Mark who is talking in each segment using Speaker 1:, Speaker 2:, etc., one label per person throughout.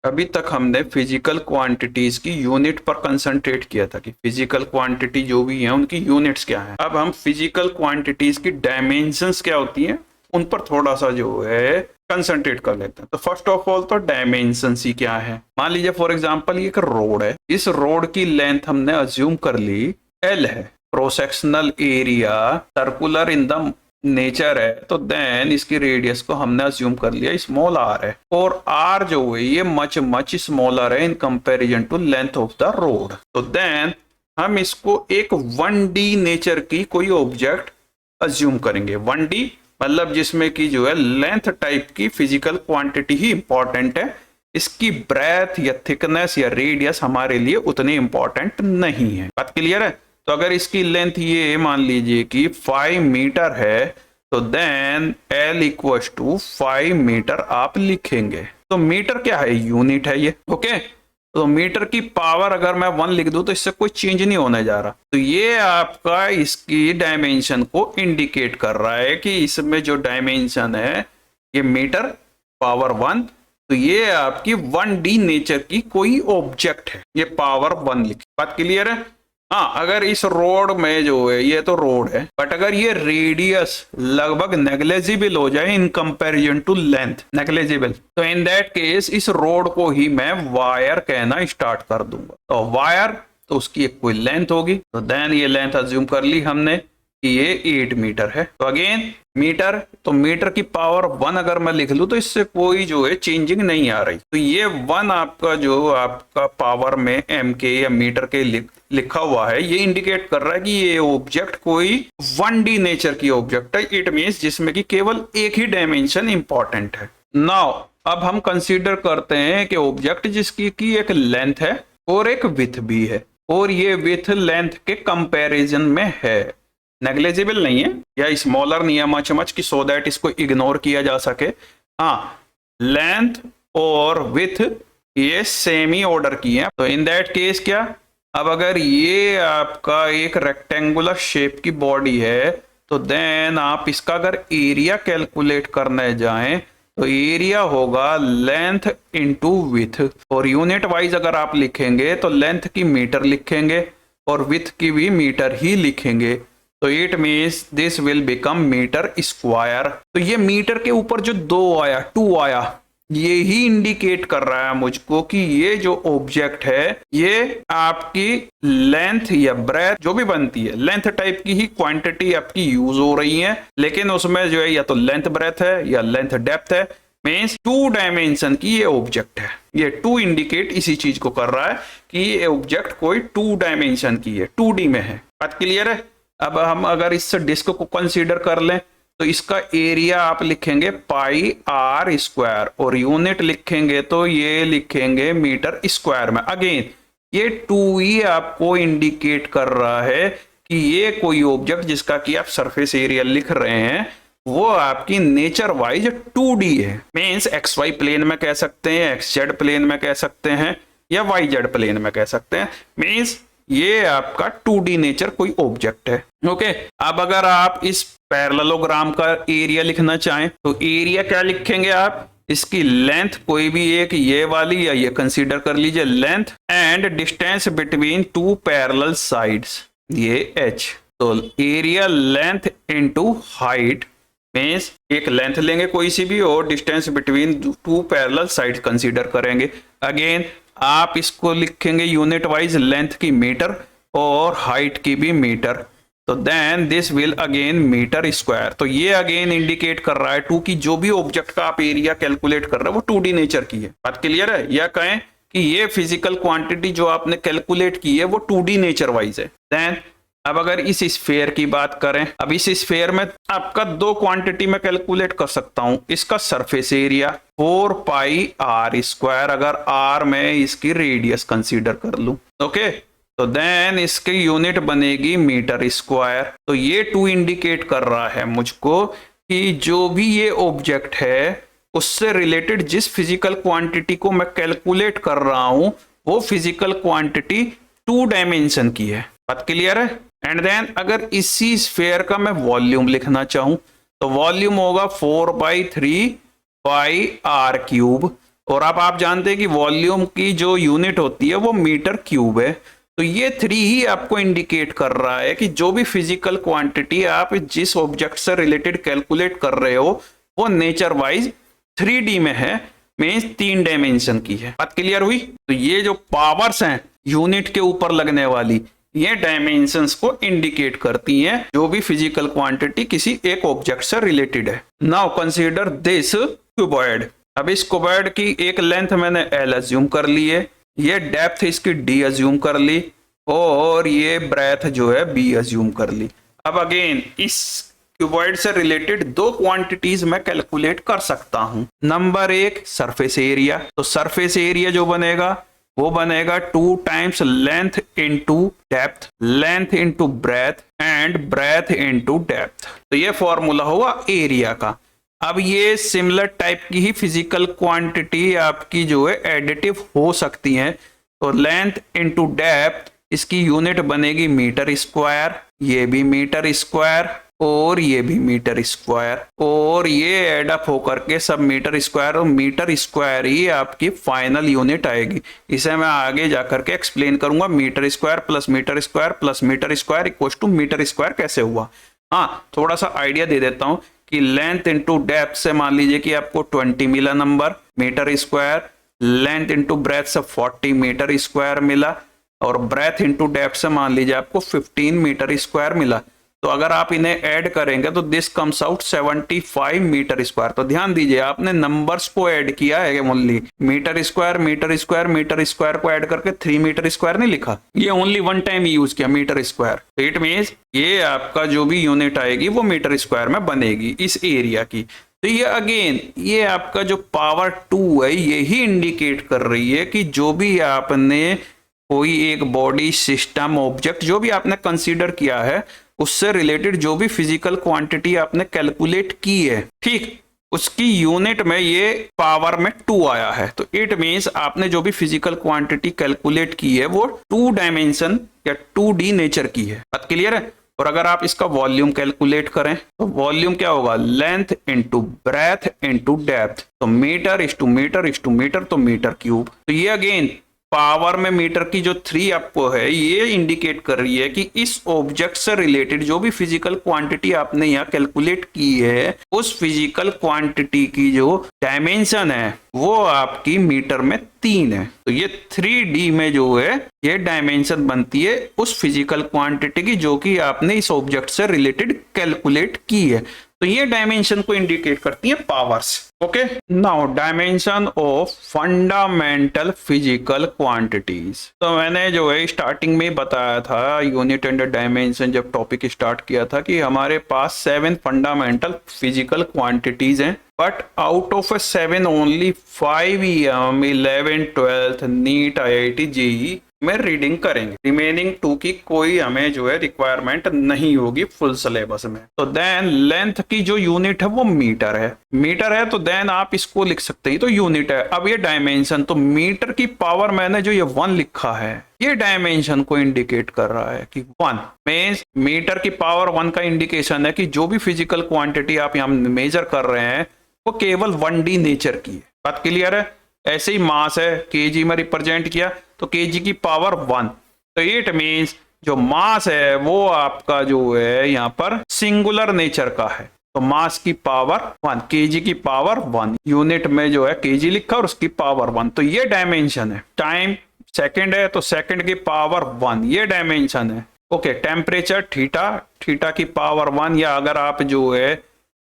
Speaker 1: अभी तक हमने फिजिकल क्वांटिटीज की यूनिट पर कंसंट्रेट किया था कि फिजिकल क्वांटिटी जो भी है उनकी यूनिट्स क्या है। अब हम फिजिकल क्वांटिटीज की डायमेंशंस क्या होती हैं उन पर थोड़ा सा जो है कंसंट्रेट कर लेते हैं। तो फर्स्ट ऑफ ऑल तो डायमेंशंस ही क्या है। मान लीजिए फॉर एग्जांपल ये एक रोड है, इस रोड की लेंथ हमने अज्यूम कर ली L है, cross sectional area circular in the nature है, तो देन इसकी रेडियस को हमने अज्यूम कर लिया स्मॉल r है, और r जो है ये मच मच स्मॉलर है in comparison to length of the road. तो देन हम इसको एक 1D नेचर की कोई ऑब्जेक्ट अज्यूम करेंगे। 1D मतलब जिसमें की जो है लेंथ टाइप की फिजिकल क्वांटिटी ही इंपॉर्टेंट है, इसकी ब्रेथ या थिकनेस या रेडियस हमारे लिए उतनी इंपॉर्टेंट नहीं है। बात क्लियर है। तो अगर इसकी लेंथ ये मान लीजिए कि 5 मीटर है, तो then L equals to 5 metre आप लिखेंगे। तो मीटर क्या है, यूनिट है ये। ओके, तो मीटर की पावर अगर मैं 1 लिख दूं तो इससे कोई चेंज नहीं होने जा रहा। तो ये आपका इसकी डायमेंशन को इंडिकेट कर रहा है कि इसमें जो डायमेंशन है ये मीटर पावर 1, तो ये आपकी 1D नेचर की कोई ऑब्जेक्ट है, ये पावर 1 लिखी। बात क्लियर है। हाँ, अगर इस रोड में जो है ये तो रोड है, बट अगर ये रेडियस लगभग नेग्लेजिबल हो जाए in comparison to length, negligible, तो इन दैट केस इस रोड को ही मैं वायर कहना स्टार्ट कर दूंगा। तो वायर तो उसकी एक कोई लेंथ होगी, तो देन ये लेंथ अज्यूम कर ली हमने कि ये 8 मीटर है। तो अगेन मीटर, तो मीटर की पावर 1 अगर मैं लिख लूं तो इससे कोई जो है चेंजिंग नहीं आ रही। तो ये 1 आपका जो आपका पावर में MK या मीटर के लिखा हुआ है, ये इंडिकेट कर रहा है कि ये ऑब्जेक्ट कोई 1D नेचर की ऑब्जेक्ट है। इट मींस जिसमें कि केवल एक ही डायमेंशन इंपॉर्टेंट है। नाउ अब हम कंसीडर करते हैं कि ऑब्जेक्ट जिसकी की एक लेंथ है और एक विथ भी है, और ये विथ लेंथ के कंपैरिजन में है, नेग्लेजिबल नहीं है या स्मॉलर नहीं है मच मच की, सो दैट इसको इग्नोर किया जा सके। हाँ, लेंथ और विथ ये सेम ही ऑर्डर की है। तो इन दैट केस क्या, अब अगर ये आपका एक रेक्टेंगुलर शेप की बॉडी है, तो देन आप इसका अगर एरिया कैलकुलेट करने जाएं तो एरिया होगा लेंथ इनटू विथ, और यूनिट वाइज अगर आप लिखेंगे तो लेंथ की मीटर लिखेंगे और विथ की भी मीटर ही लिखेंगे। तो it means this will become metre square. तो ये मीटर के ऊपर जो 2 आया, 2 आया, ये ही इंडिकेट कर रहा है मुझको कि ये जो ऑब्जेक्ट है ये आपकी लेंथ या ब्रेथ जो भी बनती है, लेंथ टाइप की ही क्वांटिटी आपकी यूज हो रही है, लेकिन उसमें जो है या तो लेंथ ब्रेथ है या लेंथ डेप्थ है। मीन्स 2 डायमेंशन की ये ऑब्जेक्ट है। ये 2 इंडिकेट इसी चीज को कर रहा है कि ये ऑब्जेक्ट कोई 2 डायमेंशन की है, 2D में है। बात क्लियर है। अब हम अगर इस डिस्क को कंसीडर कर लें तो इसका एरिया आप लिखेंगे पाई आर स्क्वायर, और यूनिट लिखेंगे तो ये लिखेंगे मीटर स्क्वायर में। अगेन ये 2 ही आपको इंडिकेट कर रहा है कि ये कोई ऑब्जेक्ट जिसका कि आप सरफेस एरिया लिख रहे हैं वो आपकी नेचर वाइज 2D है। मीन्स XY प्लेन में कह सकते हैं, XZ प्लेन में कह सकते हैं, या YZ प्लेन में कह सकते हैं। मीन्स ये आपका 2D नेचर कोई ऑब्जेक्ट है। ओके, अब अगर आप इस पैरेललोग्राम का एरिया लिखना चाहें तो एरिया क्या लिखेंगे आप, इसकी लेंथ कोई भी एक, ये वाली या ये कंसीडर कर लीजिए length, and distance between 2 parallel sides, ये H। तो area length into height, means एक लेंथ लेंगे कोई सी भी और distance between 2 parallel sides consider करेंगे। अगेन आप इसको लिखेंगे यूनिट वाइज, लेंथ की मीटर और हाइट की भी मीटर, तो then this will again metre square. तो ये अगेन इंडिकेट कर रहा है 2 की जो भी ऑब्जेक्ट का आप एरिया कैलकुलेट कर रहे हो वो 2D नेचर की है। बात क्लियर है। या कहें कि ये फिजिकल क्वांटिटी जो आपने कैलकुलेट की है वो 2D नेचर वाइज है। देन अब अगर इस स्फेयर की बात करें, अब इस स्फेयर में आपका 2 क्वांटिटी में कैलकुलेट कर सकता हूं। इसका surface area 4 pi r square, अगर आर में इसकी रेडियस कंसीडर कर लूं, ओके, तो देन इसकी यूनिट बनेगी मीटर स्क्वायर। तो ये 2 इंडिकेट कर रहा है मुझको कि जो भी ये ऑब्जेक्ट है उससे रिलेटेड जिस फिजिकल क्वांटिटी को मैं कैलकुलेट कर रहा हूं वो फिजिकल क्वांटिटी 2 डायमेंशन की है। बात क्लियर है। एंड देन अगर इसी स्फेयर का मैं वॉल्यूम लिखना चाहूं तो वॉल्यूम होगा 4/3 पाई आर क्यूब, और अब आप जानते हैं कि वॉल्यूम की जो यूनिट होती है वो मीटर क्यूब है। तो ये 3 ही आपको इंडिकेट कर रहा है कि जो भी फिजिकल क्वांटिटी आप जिस ऑब्जेक्ट से रिलेटेड कैलकुलेट कर रहे हो वो नेचर वाइज 3D में है, मीन्स 3 डायमेंशन की है। बात क्लियर हुई? तो ये जो पावर्स हैं यूनिट के ऊपर लगने वाली, ये डायमेंशंस को इंडिकेट करती हैं जो भी फिजिकल क्वांटिटी किसी एक ऑब्जेक्ट से रिलेटेड है। Now consider this cuboid. अब इस क्यूबॉइड की एक लेंथ मैंने L अज्यूम कर ली है, ये डेप्थ इसकी D अज्यूम कर ली, और ये ब्रेथ जो है B अज्यूम कर ली। अब अगेन इस क्यूबॉइड से रिलेटेड 2 क्वांटिटीज मैं कैलकुलेट कर सकता हूं। Number 1 surface area. तो सरफेस एरिया जो बनेगा वो बनेगा 2 times length into depth, length into breadth and breadth into depth. तो ये फॉर्मूला हुआ एरिया का। अब ये सिमिलर टाइप की ही फिजिकल क्वांटिटी आपकी जो है एडिटिव हो सकती है। तो लेंथ इनटू डेप्थ, इसकी यूनिट बनेगी मीटर स्क्वायर, ये भी मीटर स्क्वायर और ये भी मीटर स्क्वायर, और ये एडअप होकर के सब मीटर स्क्वायर, और मीटर स्क्वायर ही आपकी फाइनल यूनिट आएगी। इसे मैं आगे जाकर के एक्सप्लेन करूंगा। Metre square plus metre square plus metre square equal to metre square कैसे हुआ। हाँ, थोड़ा सा आइडिया दे देता हूं कि लेंथ इंटू डेप्थ से मान लीजिए कि आपको 20 मिला number metre square, length into breadth से 40 मीटर स्क्वायर मिला, और ब्रेथ इंटू डेप्थ से मान लीजिए आपको 15 मीटर स्क्वायर मिला। तो अगर आप इन्हें ऐड करेंगे तो this comes out 75 metre square. तो ध्यान दीजिए आपने नंबर्स को ऐड किया है only, metre square metre square metre square को ऐड करके 3 मीटर स्क्वायर नहीं लिखा, ये ओनली वन टाइम यूज किया मीटर स्क्वायर। तो इट मींस ये आपका जो भी यूनिट आएगी वो मीटर स्क्वायर में बनेगी इस एरिया की। तो ये अगेन ये आपका जो पावर 2 है यही इंडिकेट कर रही है कि जो भी आपने कोई एक बॉडी सिस्टम ऑब्जेक्ट जो भी आपने कंसीडर किया है उससे रिलेटेड जो भी फिजिकल क्वांटिटी आपने कैलकुलेट की है, ठीक, उसकी यूनिट में ये पावर में 2 आया है। तो इट मींस आपने जो भी फिजिकल क्वांटिटी कैलकुलेट की है वो 2 डायमेंशन या 2D नेचर की है। बात क्लियर है? और अगर आप इसका वॉल्यूम कैलकुलेट करें तो वॉल्यूम क्या होगा, length into breadth into depth. तो metre is two metre is two metre, तो मीटर क्यूब। तो ये अगेन पावर में मीटर की जो 3 आपको है ये इंडिकेट कर रही है कि इस ऑब्जेक्ट से रिलेटेड जो भी फिजिकल क्वांटिटी आपने यहाँ कैलकुलेट की है उस फिजिकल क्वांटिटी की जो डायमेंशन है वो आपकी मीटर में 3 है। तो ये 3D में जो है ये डायमेंशन बनती है उस फिजिकल क्वांटिटी की जो कि आपने इस ऑब्जेक्ट से रिलेटेड कैलकुलेट की है। तो ये डायमेंशन को इंडिकेट करती है powers. Okay, now dimension of fundamental physical quantities. तो मैंने जो है स्टार्टिंग में बताया था यूनिट एंड डायमेंशन जब टॉपिक स्टार्ट किया था कि हमारे पास 7 फंडामेंटल फिजिकल क्वांटिटीज हैं, but out of 7 only 5 EM 11 12th NEET IIT JEE में रीडिंग करेंगे। रिमेनिंग 2 की कोई हमें जो है रिक्वायरमेंट नहीं होगी फुल सिलेबस में। तो देन लेंथ की जो यूनिट है वो मीटर है, मीटर है तो देन आप इसको लिख सकते हैं तो यूनिट है। अब ये डायमेंशन, तो मीटर की पावर मैंने जो ये 1 लिखा है ये डायमेंशन को इंडिकेट कर रहा है कि 1 मींस मीटर की पावर 1 का इंडिकेशन है कि जो भी फिजिकल क्वांटिटी आप यहाँ मेजर कर रहे हैं वो केवल 1D नेचर की है। बात क्लियर है? ऐसे ही मास है केजी में रिप्रेजेंट किया तो केजी की पावर 1। तो इट मींस जो मास है वो आपका जो है यहाँ पर सिंगुलर नेचर का है। तो मास की पावर 1, केजी की पावर 1, यूनिट में जो है केजी लिखा और उसकी पावर 1। तो ये डायमेंशन है। टाइम सेकंड है तो सेकंड की पावर 1, ये डायमेंशन है। ओके, टेम्परेचर थीटा, थीटा की पावर 1, या अगर आप जो है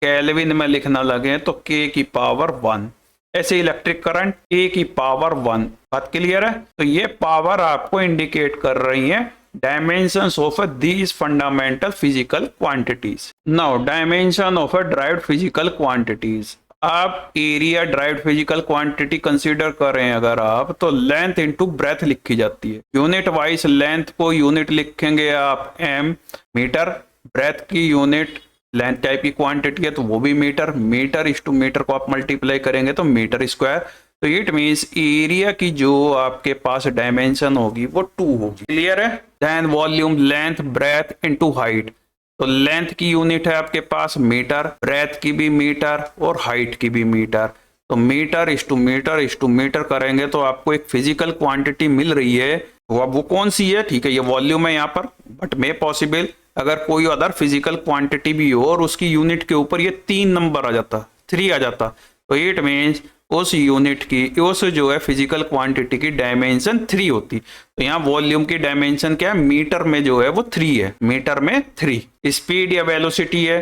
Speaker 1: केल्विन में लिखना लगे तो के की पावर 1। ऐसे इलेक्ट्रिक करंट ए की पावर 1। बात क्लियर है? तो ये पावर आपको इंडिकेट कर रही है dimensions of these fundamental physical quantities. Now dimension of derived physical quantities. आप area derived physical quantity consider करें अगर आप, तो लेंथ इनटू ब्रेथ लिखी जाती है। यूनिट वाइज लेंथ को यूनिट लिखेंगे आप m मीटर, ब्रेथ की यूनिट लेंथ टाइप की क्वांटिटी है तो वो भी मीटर, मीटर इस टू मीटर को आप मल्टीप्लाई करेंगे तो मीटर स्क्वायर। तो इट मींस एरिया की जो आपके पास डायमेंशन होगी वो 2 होगी। क्लियर है? Then volume, length, breadth into height. तो लेंथ की यूनिट है आपके पास मीटर, ब्रेथ की भी मीटर और हाइट की भी मीटर। तो मीटर इस टू मीटर इस टू मीटर करेंगे तो आपको एक फिजिकल क्वांटिटी मिल रही है। वो कौन सी है? ठीक है, ये वॉल्यूम है यहाँ पर, बट मे पॉसिबल अगर कोई अदर फिजिकल क्वांटिटी भी हो और उसकी यूनिट के ऊपर ये 3 नंबर आ जाता, 3 आ जाता, तो इट मीन्स उस यूनिट की, उस जो है फिजिकल क्वांटिटी की डायमेंशन 3 होती। तो यहाँ वॉल्यूम की डायमेंशन क्या है? मीटर में जो है वो 3 है, मीटर में 3। स्पीड या वेलोसिटी है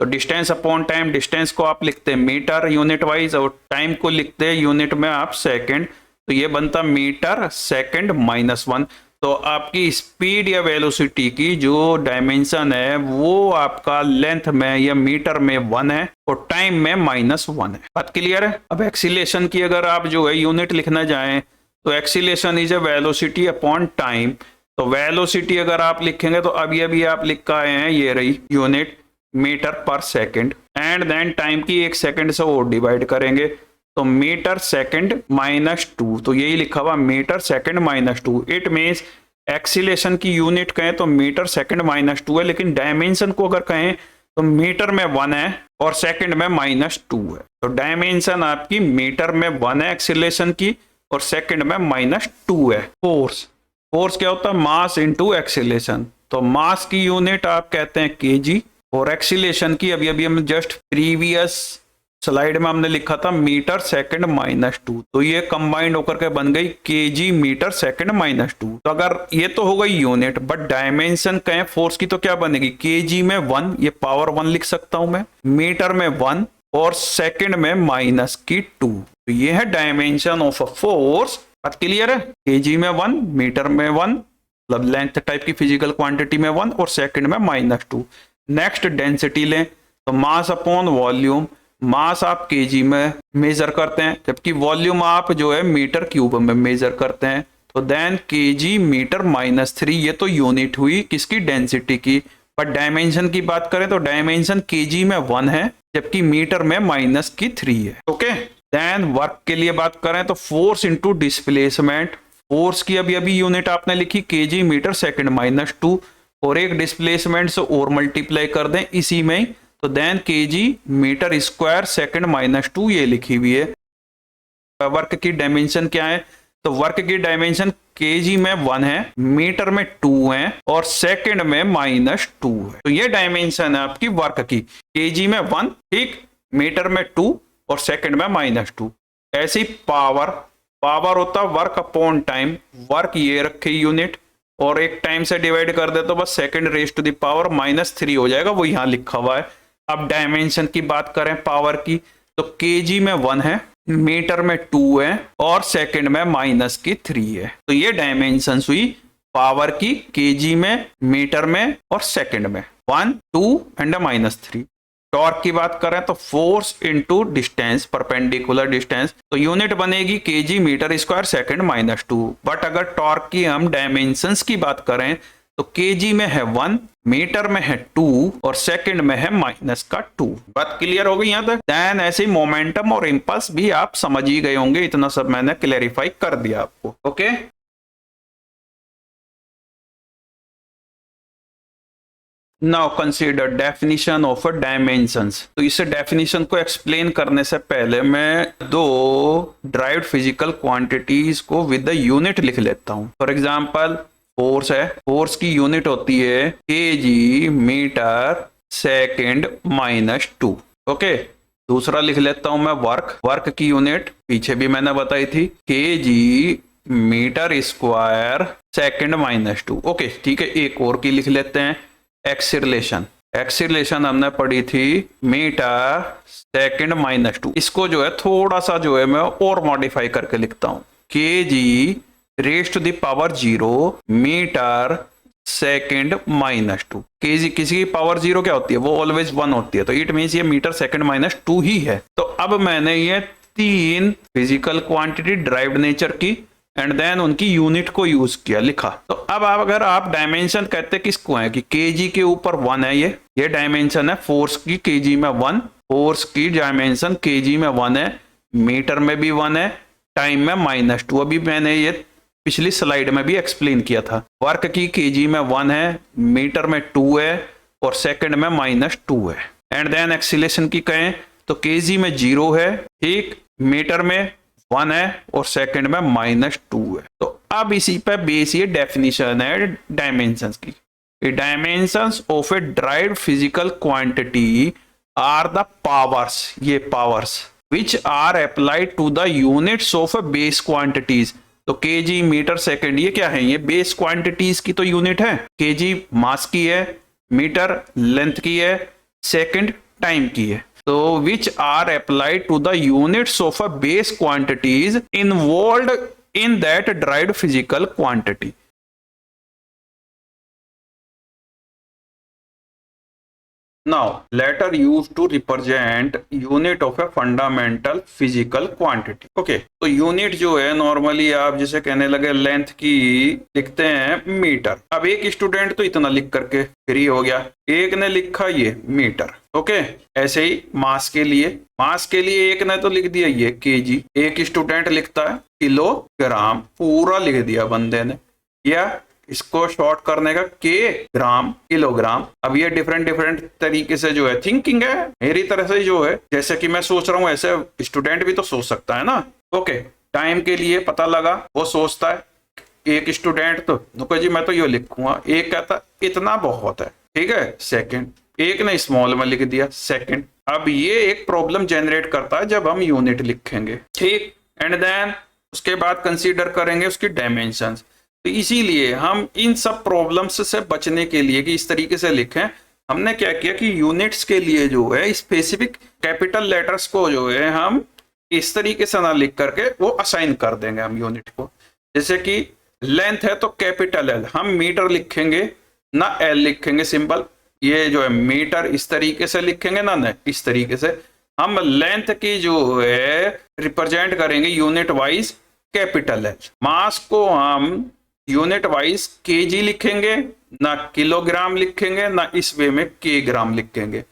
Speaker 1: तो डिस्टेंस अपॉन टाइम, डिस्टेंस को आप लिखते हैं मीटर यूनिट वाइज और टाइम को लिखते हैं यूनिट में आप सेकंड, तो ये बनता मीटर सेकंड -1। तो आपकी स्पीड या वेलोसिटी की जो डायमेंशन है वो आपका लेंथ में या मीटर में 1 है और टाइम में -1 है। बात क्लियर है? अब एक्सीलेशन की अगर आप जो है यूनिट लिखना चाहें तो acceleration is a velocity upon time. तो वेलोसिटी अगर आप लिखेंगे तो अभी अभी आप लिख के आए हैं, ये रही यूनिट मीटर पर सेकंड, एंड देन टाइम की 1 सेकंड से और डिवाइड करेंगे तो मीटर सेकंड -2, तो यही लिखा हुआ मीटर सेकंड -2। इट मीन्स एक्सीलेशन की यूनिट कहें तो मीटर सेकंड -2 है, लेकिन डायमेंशन को अगर कहें तो मीटर में 1 है और सेकंड में -2 है। तो डायमेंशन आपकी मीटर में 1 है एक्सीलेशन की और सेकंड में -2 है। फोर्स क्या होता है? Mass into acceleration. तो मास की यूनिट आप कहते हैं केजी और एक्सीलेशन की अभी अभी हम जस्ट प्रीवियस स्लाइड में हमने लिखा था मीटर सेकंड -2, तो ये कंबाइंड होकर के बन गई केजी मीटर सेकंड -2। तो अगर ये तो हो गई यूनिट, बट डायमेंशन कहें फोर्स की तो क्या बनेगी? केजी में 1, ये पावर 1 लिख सकता हूं मैं, मीटर में 1 और सेकंड में -2। तो ये है डायमेंशन ऑफ अ फोर्स। बात क्लियर है? केजी में 1, मीटर में 1, मतलब लेंथ टाइप की फिजिकल क्वांटिटी में 1 और सेकंड में -2। नेक्स्ट डेंसिटी लें तो मास अपॉन वॉल्यूम। मास आप केजी में मेजर करते हैं जबकि वॉल्यूम आप जो है मीटर क्यूब में मेजर करते हैं। तो देन केजी मीटर -3, ये तो यूनिट हुई किसकी? डेंसिटी की। पर डायमेंशन की बात करें तो डायमेंशन केजी में 1 है जबकि मीटर में -3 है। ओके, देन वर्क के लिए बात करें तो फोर्स इनटू डिस्प्लेसमेंट। फोर्स की अभी अभी यूनिट आपने लिखी केजी मीटर सेकंड -2 और एक डिस्प्लेसमेंट से और मल्टीप्लाई कर दें इसी में ही, तो then kg metre square second -2 ये लिखी हुई है। वर्क की डायमेंशन क्या है? तो वर्क की डायमेंशन केजी में 1 है, मीटर में 2 है और सेकंड में -2 है। तो ये डायमेंशन है आपकी वर्क की, केजी में 1, ठीक, मीटर में 2 और सेकंड में -2। ऐसी पावर होता वर्क अपॉन टाइम। वर्क ये रखे यूनिट और एक टाइम से डिवाइड कर दे तो बस second raise to the power -3 हो जाएगा, वो यहां लिखा हुआ है। अब डायमेंशन की बात करें पावर की तो केजी में 1 है, मीटर में 2 है और सेकंड में -3 है। तो ये डायमेंशन हुई पावर की, केजी में, मीटर में और सेकंड में, 1, 2 एंड -3। टॉर्क की बात करें तो force into distance, perpendicular distance, तो यूनिट बनेगी kg metre square second -2। But अगर टॉर्क की हम डायमेंशंस की बात करें तो केजी में है 1, मीटर में है 2 और सेकंड में है -2। बात क्लियर हो गई यहां तक? देन ऐसे मोमेंटम और इंपल्स भी आप समझ ही गए होंगे, इतना सब मैंने क्लैरिफाई कर दिया आपको। Okay, now consider definition of dimensions. तो इस डेफिनेशन को एक्सप्लेन करने से पहले मैं 2 ड्राइव्ड फिजिकल क्वांटिटीज को विद द यूनिट लिख लेता हूं। फॉर एग्जांपल फोर्स है, फोर्स की यूनिट होती है केजी मीटर सेकंड -2। ओके, दूसरा लिख लेता हूं मैं वर्क की यूनिट पीछे भी मैंने बताई थी, kg metre square second -2। Okay, ठीक है, एक और की लिख लेते हैं, एक्सीलरेशन हमने पढ़ी थी मीटर सेकंड -2। इसको जो है थोड़ा सा जो है मैं और मॉडिफाई करके लिखता हूं, kg raise to the power 0 metre second -2। Kg किसी की पावर 0 क्या होती है? वो ऑलवेज 1 होती है, तो इट मीन्स ये मीटर सेकंड -2 ही है। तो अब मैंने ये 3 फिजिकल क्वांटिटी ड्राइव्ड नेचर की एंड देन उनकी यूनिट को यूज किया, लिखा। तो अब अगर आप डायमेंशन कहते किसको है कि केजी के ऊपर 1 है, ये डायमेंशन है फोर्स की, केजी में 1, फोर्स की डायमेंशन केजी में 1 है, मीटर में भी 1 है, टाइम में -2। अभी मैंने ये पिछली स्लाइड में भी एक्सप्लेन किया था। वर्क की केजी में 1 है, मीटर में 2 है और सेकंड में -2 है। एंड देन एक्सीलरेशन की कहें तो केजी में 0 है, ठीक, मीटर में 1 है और सेकंड में -2 है। तो अब इसी पे बेस ये डेफिनेशन है डायमेंशंस की। Dimensions of a derived physical quantity are the powers, ये powers which are applied to the units of base quantities. तो केजी, मीटर, सेकंड, ये क्या है? ये बेस क्वांटिटीज की तो यूनिट है। केजी मास की है, मीटर लेंथ की है, सेकंड टाइम की है। तो which are applied to the units of a base quantities involved in that derived physical quantity. Now, letter used to represent unit of a fundamental physical quantity. Okay, तो unit जो है normally आप जैसे कहने लगे लेंथ की लिखते हैं मीटर। अब एक स्टूडेंट तो इतना लिख करके फ्री हो गया, एक ने लिखा ये मीटर। ओके, ऐसे ही मास के लिए एक ने तो लिख दिया ये केजी, एक स्टूडेंट लिखता है किलोग्राम, पूरा लिख दिया बंदे ने, या इसको शॉर्ट करने का के ग्राम, किलोग्राम। अब ये डिफरेंट तरीके से जो है थिंकिंग है मेरी तरह से जो है, जैसे कि मैं सोच रहा हूँ ऐसे स्टूडेंट भी तो सोच सकता है ना। ओके, टाइम के लिए पता लगा, वो सोचता है, एक स्टूडेंट तो नुको जी मैं तो ये लिखूंगा, एक कहता इतना बहुत है, ठीक है, सेकंड, एक ने स्मॉल में लिख दिया सेकंड। अब ये एक प्रॉब्लम जनरेट करता है जब हम यूनिट लिखेंगे, ठीक। एंड देन उसके बाद कंसीडर करेंगे उसकी डायमेंशंस। तो इसीलिए हम इन सब प्रॉब्लम्स से बचने के लिए कि इस तरीके से लिखें, हमने क्या किया कि यूनिट्स के लिए जो है स्पेसिफिक कैपिटल लेटर्स को जो है हम इस तरीके से ना लिख करके वो असाइन कर देंगे हम यूनिट को। जैसे कि लेंथ है तो कैपिटल एल, हम मीटर लिखेंगे ना एल लिखेंगे सिंपल, ये जो है मीटर इस तरीके से लिखेंगे ना इस तरीके से। हम लेंथ की जो है रिप्रेजेंट करेंगे यूनिट वाइज कैपिटल एल। मास को हम यूनिट वाइज केजी लिखेंगे, ना किलोग्राम लिखेंगे, ना इस वे में के ग्राम लिखेंगे।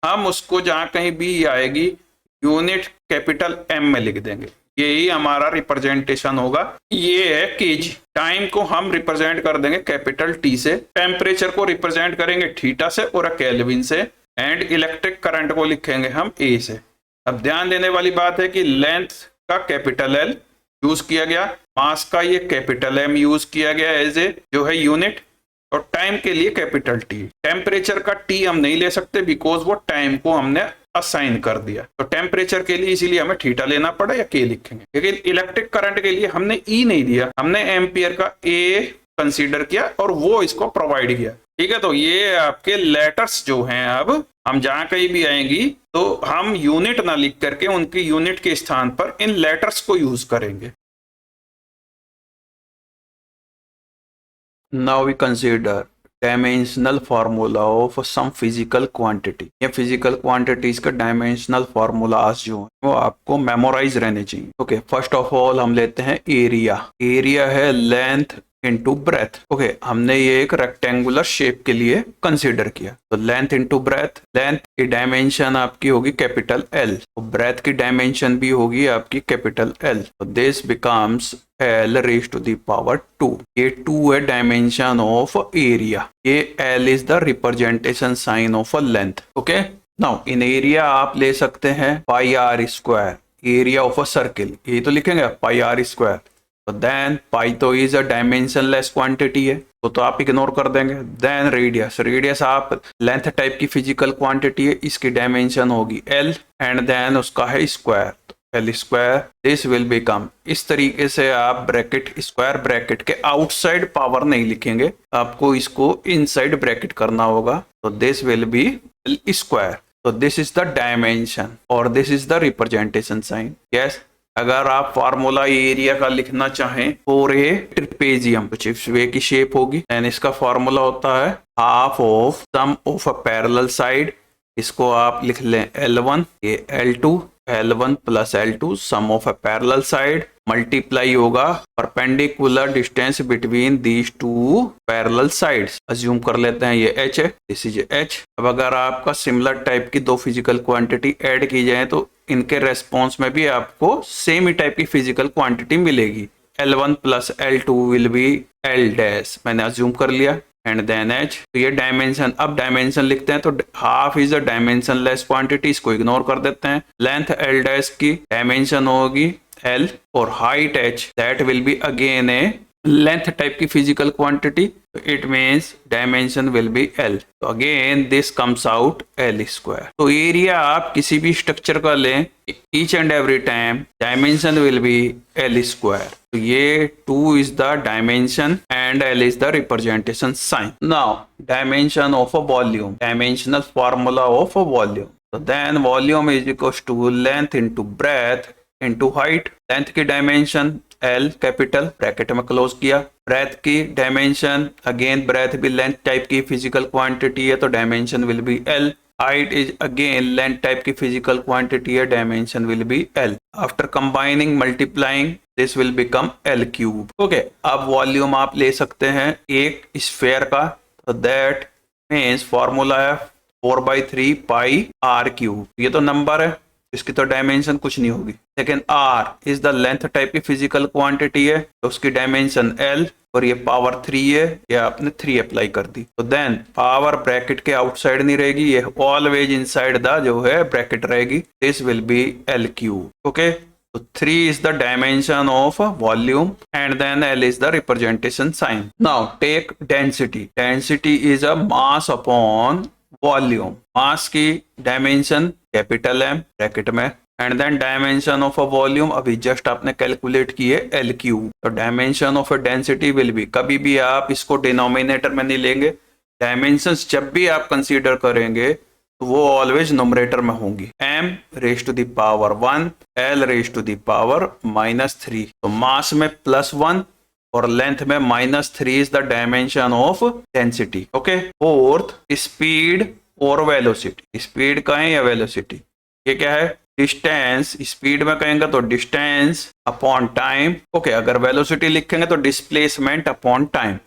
Speaker 1: हम उसको जहां कहीं भी आएगी यूनिट कैपिटल एम में लिख देंगे, यही हमारा रिप्रेजेंटेशन होगा। ये है केजी। टाइम को हम रिप्रेजेंट कर देंगे कैपिटल टी से, टेम्परेचर को रिप्रेजेंट करेंगे थीटा से और केल्विन से, एंड इलेक्ट्रिक करंट को लिखेंगे हम ए से। अब ध्यान देने वाली बात है कि लेंथ का कैपिटल एल यूज किया गया, मास का ये कैपिटल एम यूज किया गया एज ए जो है यूनिट, और टाइम के लिए कैपिटल टी। टेम्परेचर का टी हम नहीं ले सकते बिकॉज वो टाइम को हमने असाइन कर दिया, तो टेम्परेचर के लिए इसीलिए हमें थीटा लेना पड़ा या के लिखेंगे। लेकिन इलेक्ट्रिक करंट के लिए हमने ई नहीं दिया, हमने एम्पियर का ए कंसीडर किया और वो इसको प्रोवाइड किया, ठीक है। तो ये आपके लेटर्स जो हैं, अब हम जहां कहीं भी आएंगी तो हम यूनिट ना लिख करके उनकी यूनिट के स्थान पर इन लेटर्स को यूज करेंगे। Now we consider dimensional formula of some physical quantity। ये physical quantities का dimensional formulas जो है वो आपको मेमोराइज रहने चाहिए। ओके, फर्स्ट ऑफ ऑल हम लेते हैं एरिया। एरिया है लेंथ इंटू ब्रेथ। ओके, हमने ये एक रेक्टेंगुलर शेप के लिए कंसीडर किया, तो लेंथ इंटू ब्रेथ। लेंथ की डायमेंशन आपकी होगी कैपिटल एल, तो ब्रेथ की डायमेंशन भी होगी आपकी कैपिटल एल, तो this becomes L raised to the power 2। ये 2 है डायमेंशन ऑफ एरिया, ये L is the representation sign of a length. Okay, now in area आप ले सकते हैं pi r square, area of a circle, ये तो लिखेंगे पाई आर स्क्वायर। तो देन पाई तो इज अ डायमेंशनलेस क्वांटिटी है, तो आप इग्नोर कर देंगे। देन रेडियस, रेडियस आप लेंथ टाइप की फिजिकल क्वांटिटी है, इसकी डायमेंशन होगी L, एंड देन उसका है square, L square. This will become, इस तरीके से आप ब्रैकेट, स्क्वायर ब्रैकेट के आउटसाइड पावर नहीं लिखेंगे, आपको इसको इनसाइड ब्रैकेट करना होगा, तो दिस विल बी स्क्वायर। तो दिस इज द डायमेंशन और this is the representation sign. Yes, अगर आप फार्मूला एरिया का लिखना चाहें फॉर ए ट्रिपेजियम, कुछ इस वे की शेप होगी, एंड इसका फार्मूला होता है half of sum of a parallel side, इसको आप लिख लें L1, ये L2, L1 plus L2 sum of a parallel side, multiply होगा perpendicular distance between these two parallel sides. Assume कर लेते हैं ये H है, दिस इज H। अब अगर आपका सिमिलर टाइप की दो फिजिकल क्वांटिटी ऐड की जाए तो इनके रेस्पॉन्स में भी आपको सेम ही टाइप की फिजिकल क्वांटिटी मिलेगी। L1 plus L2 will be L dash, मैंने अज्यूम कर लिया। And then h। तो ये डायमेंशन, अब डायमेंशन लिखते हैं तो half is the dimensionless quantity, इसको इग्नोर कर देते हैं। लेंथ l डैश की डायमेंशन होगी l और height h, that will be again a length type की physical quantity, it means dimension will be l। तो again this comes out l square. तो एरिया आप किसी भी स्ट्रक्चर का लें, each and every time dimension will be l square. तो ये 2 is the dimension and l is the representation sign. Now dimension of a volume, dimensional formula of a volume. तो then volume is equal to length into breadth into height. Length की dimension L capital bracket में close किया, breadth की dimension again breath भी length type की physical quantity है तो dimension will be L। Height is again length type की physical quantity है, dimension will be L। After combining multiplying this will become L cube. Okay, अब volume आप ले सकते हैं एक स्फेयर का, तो दैट मीन्स फॉर्मूला है 4/3 पाई r क्यूब। ये तो नंबर है, इसकी तो डायमेंशन कुछ नहीं होगी। लेकिन r is the length type की फिजिकल क्वांटिटी है तो उसकी डायमेंशन L और ये पावर 3 है, ये आपने 3 अप्लाई कर दी। तो देन पावर ब्रैकेट के आउटसाइड नहीं रहेगी, ये ऑलवेज इनसाइड द जो है ब्रैकेट रहेगी। This will be L cube. Okay, तो 3 is the dimension of volume and then L is the representation sign. Now take density. Density is a mass upon volume. Mass की dimension capital M bracket में and then dimension of a volume अभी just आपने calculate की है L cube. तो dimension of a density will be, कभी भी आप इसको डिनोमिनेटर में नहीं लेंगे, डायमेंशंस जब भी आप कंसीडर करेंगे तो वो ऑलवेज नोमरेटर में होंगी। m raise to the power 1, L raise to the power -3। तो मास में +1 और लेंथ में -3 is the dimension of density. Okay, fourth speed और वेलोसिटी। स्पीड का है या वेलोसिटी, ये क्या है? डिस्टेंस। स्पीड में कहेंगे तो डिस्टेंस अपॉन टाइम। ओके, अगर वेलोसिटी लिखेंगे तो डिस्प्लेसमेंट अपॉन टाइम।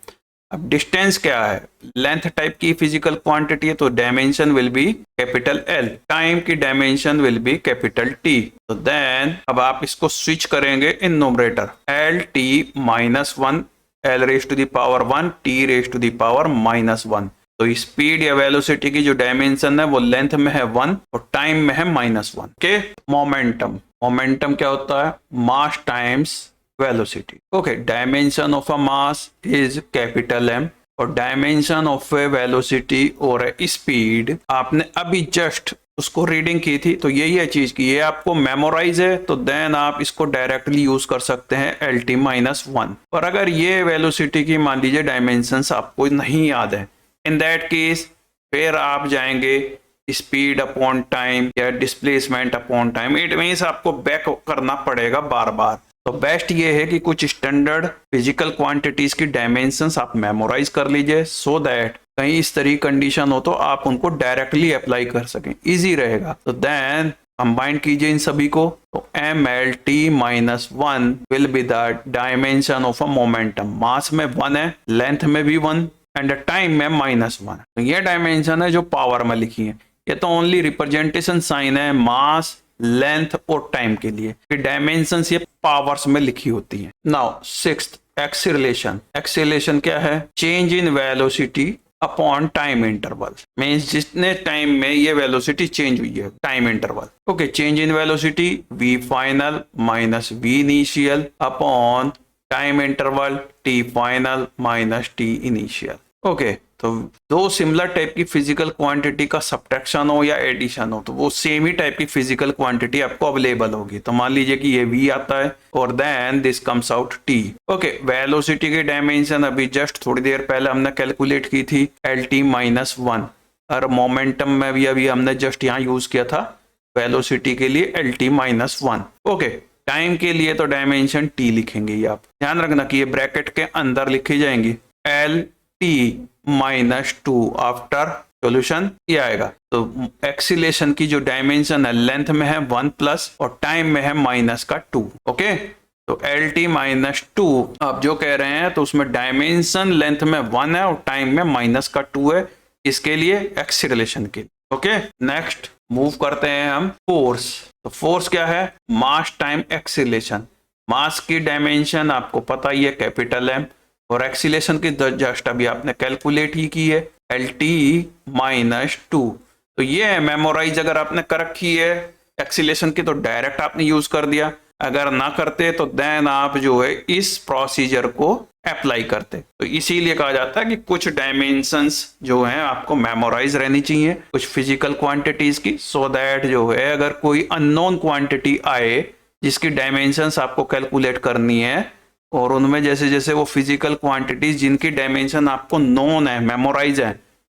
Speaker 1: अब डिस्टेंस क्या है? लेंथ टाइप की फिजिकल क्वांटिटी है तो dimension will be capital L। Time की dimension will be capital T। तो देन अब आप इसको स्विच करेंगे in numerator, LT-1, L raise to the power 1, T raise to the power -1। तो स्पीड या वेलोसिटी की जो डायमेंशन है वो लेंथ में है 1 और टाइम में है -1। Okay, momentum. मोमेंटम क्या होता है? मास times velocity. Okay, dimension of a mass is capital M और डायमेंशन ऑफ ए वेलोसिटी और ए स्पीड आपने अभी जस्ट उसको रीडिंग की थी, तो यही है चीज की ये आपको मेमोराइज है, तो देन आप इसको डायरेक्टली यूज कर सकते हैं LT-1। और अगर ये वेलोसिटी की मान लीजिए डायमेंशंस आपको नहीं याद है, इन दैट केस फिर आप जाएंगे स्पीड अपॉन टाइम या displacement upon time. It means आपको बैक करना पड़ेगा बार बार। तो बेस्ट ये है कि कुछ स्टैंडर्ड फिजिकल क्वांटिटीज की डायमेंशंस आप मेमोराइज कर लीजिए, सो दैट कहीं इस तरह कंडीशन हो तो आप उनको डायरेक्टली अप्लाई कर सकें, इजी रहेगा। तो देन कंबाइन कीजिए इन सभी को, तो MLT-1 will be the dimension of a momentum. Mass में 1 है, लेंथ में भी 1 एंड टाइम में -1। तो ये डायमेंशन है जो पावर में लिखी है, ये तो ओनली रिप्रेजेंटेशन साइन है मास, लेंथ और टाइम के लिए। डायमेंशंस ये पावर्स में लिखी होती है। Now sixth, acceleration. एक्सीलरेशन क्या है? Change in velocity upon time interval. Means जितने टाइम में ये वेलोसिटी चेंज हुई है, time interval. Okay, change in velocity v final minus v initial upon time interval t final minus t initial. Okay, तो दो similar type की physical quantity का subtraction हो या एडिशन हो तो वो सेम ही टाइप की फिजिकल क्वांटिटी आपको अवेलेबल होगी। तो मान लीजिए कि ये v आता है और then this comes out t। Okay, velocity की डायमेंशन अभी जस्ट थोड़ी देर पहले हमने कैलकुलेट की थी LT-1 और मोमेंटम में भी अभी हमने जस्ट यहाँ यूज किया था वेलोसिटी के लिए LT-1। ओके, टाइम के लिए तो डायमेंशन t लिखेंगे, ये आप ध्यान रखना कि ये ब्रैकेट के अंदर लिखी जाएंगी। LT-2 आफ्टर सॉल्यूशन ये आएगा। तो एक्सीलरेशन की जो डायमेंशन है लेंथ में है 1+ और टाइम में है -2। ओके, तो LT-2 आप जो कह रहे हैं तो उसमें डायमेंशन लेंथ में 1 है और टाइम में -2 है, इसके लिए एक्सीलरेशन के लिए। ओके, नेक्स्ट मूव करते हैं हम फोर्स। तो फोर्स क्या है? मास टाइम एक्सीलरेशन। मास की डायमेंशन आपको पता ही है कैपिटल M और एक्सीलेशन की जस्ट अभी आपने कैलकुलेट ही की है, LT-2। तो ये है मेमोराइज। अगर आपने कर रखी है एक्सीलेशन की तो डायरेक्ट आपने यूज कर दिया, अगर ना करते तो देन आप जो है इस प्रोसीजर को अप्लाई करते। तो इसीलिए कहा जाता है कि कुछ डायमेंशंस जो हैं आपको मेमोराइज रहनी चाहिए कुछ फिजिकल क्वांटिटीज की, सो दैट जो है अगर कोई अननोन क्वांटिटी आए जिसकी डायमेंशंस आपको कैलकुलेट करनी है और उनमें जैसे जैसे वो फिजिकल क्वांटिटीज जिनकी डायमेंशन आपको नोन है, मेमोराइज है,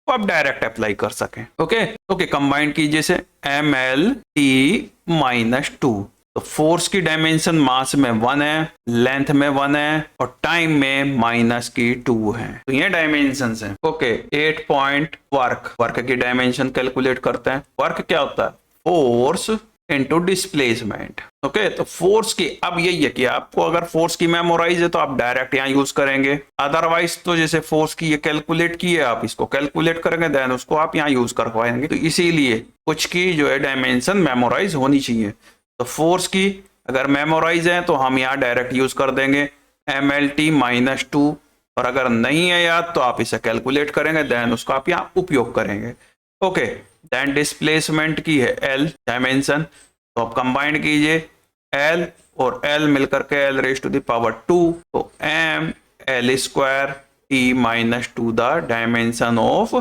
Speaker 1: वो आप डायरेक्ट अप्लाई कर सकें। ओके कंबाइन कीजिए से MLT-2। तो फोर्स की डायमेंशन मास में 1 है, लेंथ में 1 है और टाइम में -2 है। तो ये डायमेंशंस हैं। ओके 8 पॉइंट वर्क की डायमेंशन कैलकुलेट करते हैं। वर्क क्या होता है? Force into displacement. ओके तो फोर्स की अब यही है कि आपको अगर फोर्स की मेमोराइज है तो आप डायरेक्ट यहाँ यूज करेंगे, अदरवाइज तो जैसे फोर्स की ये कैलकुलेट की है आप इसको कैलकुलेट करेंगे देन उसको आप यहाँ यूज कर पाएंगे। तो इसीलिए कुछ की जो है डायमेंशन मेमोराइज होनी चाहिए। तो फोर्स की अगर मेमोराइज है तो हम यहाँ डायरेक्ट यूज कर देंगे MLT-2 और अगर नहीं है याद तो आप इसे कैलकुलेट करेंगे देन उसको आप यहाँ उपयोग करेंगे। ओके देन डिस्प्लेसमेंट की है L डायमेंशन, तो आप कंबाइन कीजिए L और L मिलकर के L⁻², तो ML²T-2 the dimension of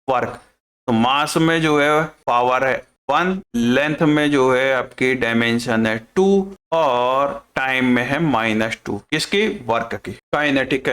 Speaker 1: work. तो मास में जो है पावर है 1, लेंथ में जो है आपकी डायमेंशन है 2 और टाइम में है -2। किसकी? वर्क की। काइनेटिक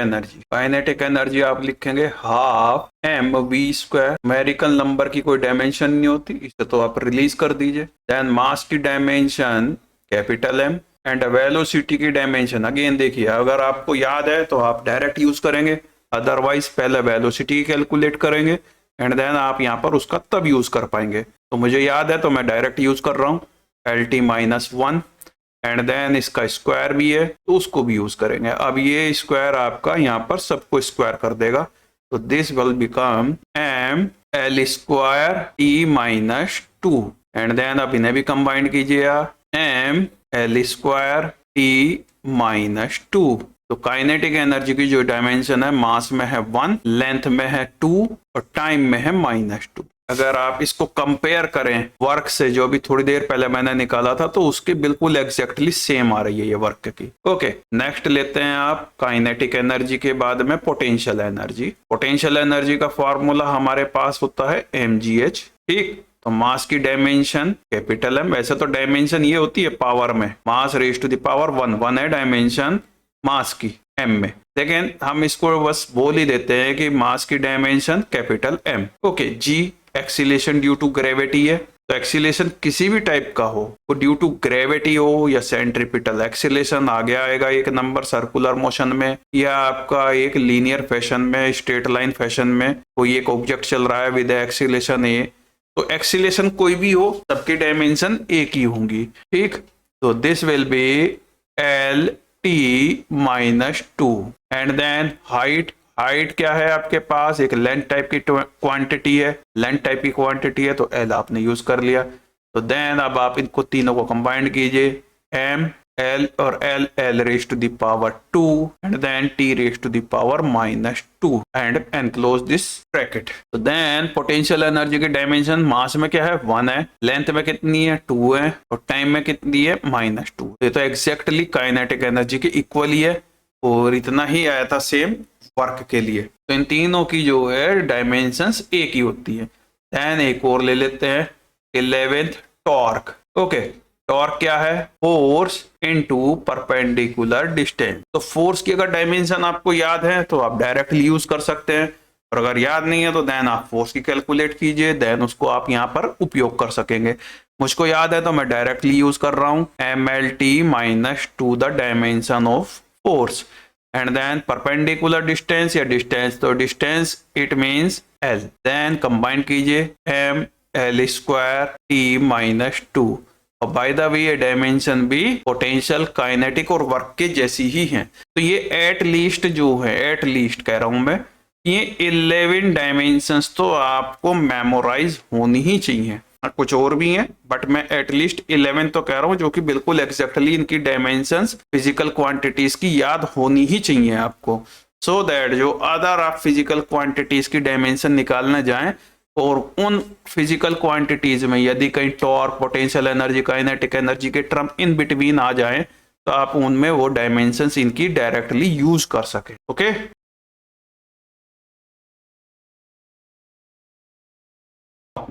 Speaker 1: एनर्जी आप लिखेंगे हाफ mv²। अमेरिकन नंबर की कोई डायमेंशन नहीं होती, इसे तो आप रिलीज कर दीजिए। देन मास की dimension capital M and velocity की डायमेंशन अगेन देखिए, अगर आपको याद है तो आप डायरेक्ट यूज करेंगे, अदरवाइज पहले वेलोसिटी कैलकुलेट करेंगे एंड देन आप यहाँ पर उसका तब यूज कर पाएंगे। तो मुझे याद है तो मैं डायरेक्ट यूज कर रहा हूँ LT-1 एंड देन इसका स्क्वायर भी है तो उसको भी यूज करेंगे। अब ये स्क्वायर आपका यहाँ पर सबको स्क्वायर कर देगा, तो this will become ML²T-2 and then अब इन्हें भी कंबाइन कीजिए ML²T-2। तो काइनेटिक एनर्जी की जो डायमेंशन है मास में है 1, लेंथ में है 2 और टाइम में है -2। अगर आप इसको कंपेयर करें वर्क से जो भी थोड़ी देर पहले मैंने निकाला था तो उसके बिल्कुल एग्जैक्टली सेम आ रही है ये वर्क की। ओके नेक्स्ट लेते हैं आप काइनेटिक एनर्जी के बाद में पोटेंशियल एनर्जी। पोटेंशियल एनर्जी का फॉर्मूला हमारे पास होता है mgh। ठीक, तो मास की डायमेंशन कैपिटल M। वैसे तो डायमेंशन ये होती है पावर में, मास (1 है डायमेंशन मास की M में, लेकिन हम इसको बस बोल ही देते हैं कि मास की dimension capital M। Okay G acceleration due to gravity है, तो एक्सीलेशन किसी भी टाइप का हो, वो ड्यू टू ग्रेविटी हो या सेंट्रीपिटल एक्सीलेशन आगे आएगा एक नंबर सर्कुलर मोशन में, या आपका एक लीनियर फैशन में स्ट्रेट लाइन फैशन में कोई एक ऑब्जेक्ट चल रहा है विद एक्सीलेशन A, तो एक्सीलेशन कोई भी हो सबकी डायमेंशन एक ही होंगी। ठीक, तो this will be LT-2 and then height क्या है आपके पास? एक लेंथ टाइप की क्वांटिटी है, तो L आपने यूज कर लिया। तो देन अब आप इनको तीनों को कंबाइन कीजिए M L और L⁻² and then T⁻⁻2 and enclose this bracket. तो देन पोटेंशियल एनर्जी की डायमेंशन मास में क्या है 1 है, लेंथ में कितनी है 2 है और टाइम में कितनी है -2। ये तो एग्जैक्टली काइनेटिक एनर्जी के इक्वली है और इतना ही आया था सेम वर्क के लिए। तो इन तीनों की जो है डायमेंशंस एक ही होती है। देन एक और ले लेते हैं 11th टॉर्क। ओके टॉर्क क्या है? Force into perpendicular distance. तो फोर्स की अगर डायमेंशन आपको याद है तो आप डायरेक्टली यूज कर सकते हैं, और अगर याद नहीं है तो देन आप फोर्स की कैलकुलेट कीजिए, देन उसको आप यहाँ पर उपयोग कर सकेंगे। मुझको याद है तो मैं डायरेक्टली यूज कर रहा हूँ MLT-2 the dimension of force and then perpendicular distance या डिस्टेंस, तो distance it means L। Then combine कीजिए ML²T-2 और बाय द वे ये डायमेंशन भी पोटेंशियल, काइनेटिक और वर्क के जैसी ही हैं। तो ये एटलीस्ट जो है, एटलीस्ट कह रहा हूं मैं, ये 11 डायमेंशंस तो आपको मेमोराइज होनी ही चाहिए। कुछ और भी हैं बट मैं एटलीस्ट 11 तो कह रहा हूं, जो कि बिल्कुल एग्जैक्टली इनकी डायमेंशंस फिजिकल क्वांटिटीज की याद होनी ही चाहिए आपको। सो दैट जो अदर आप फिजिकल क्वांटिटीज की डायमेंशन निकालने जाएं और उन फिजिकल क्वांटिटीज में यदि कहीं torque, potential energy, kinetic energy के टर्म इन बिटवीन आ जाएं तो आप उनमें वो डायमेंशंस इनकी डायरेक्टली यूज कर सके। Okay,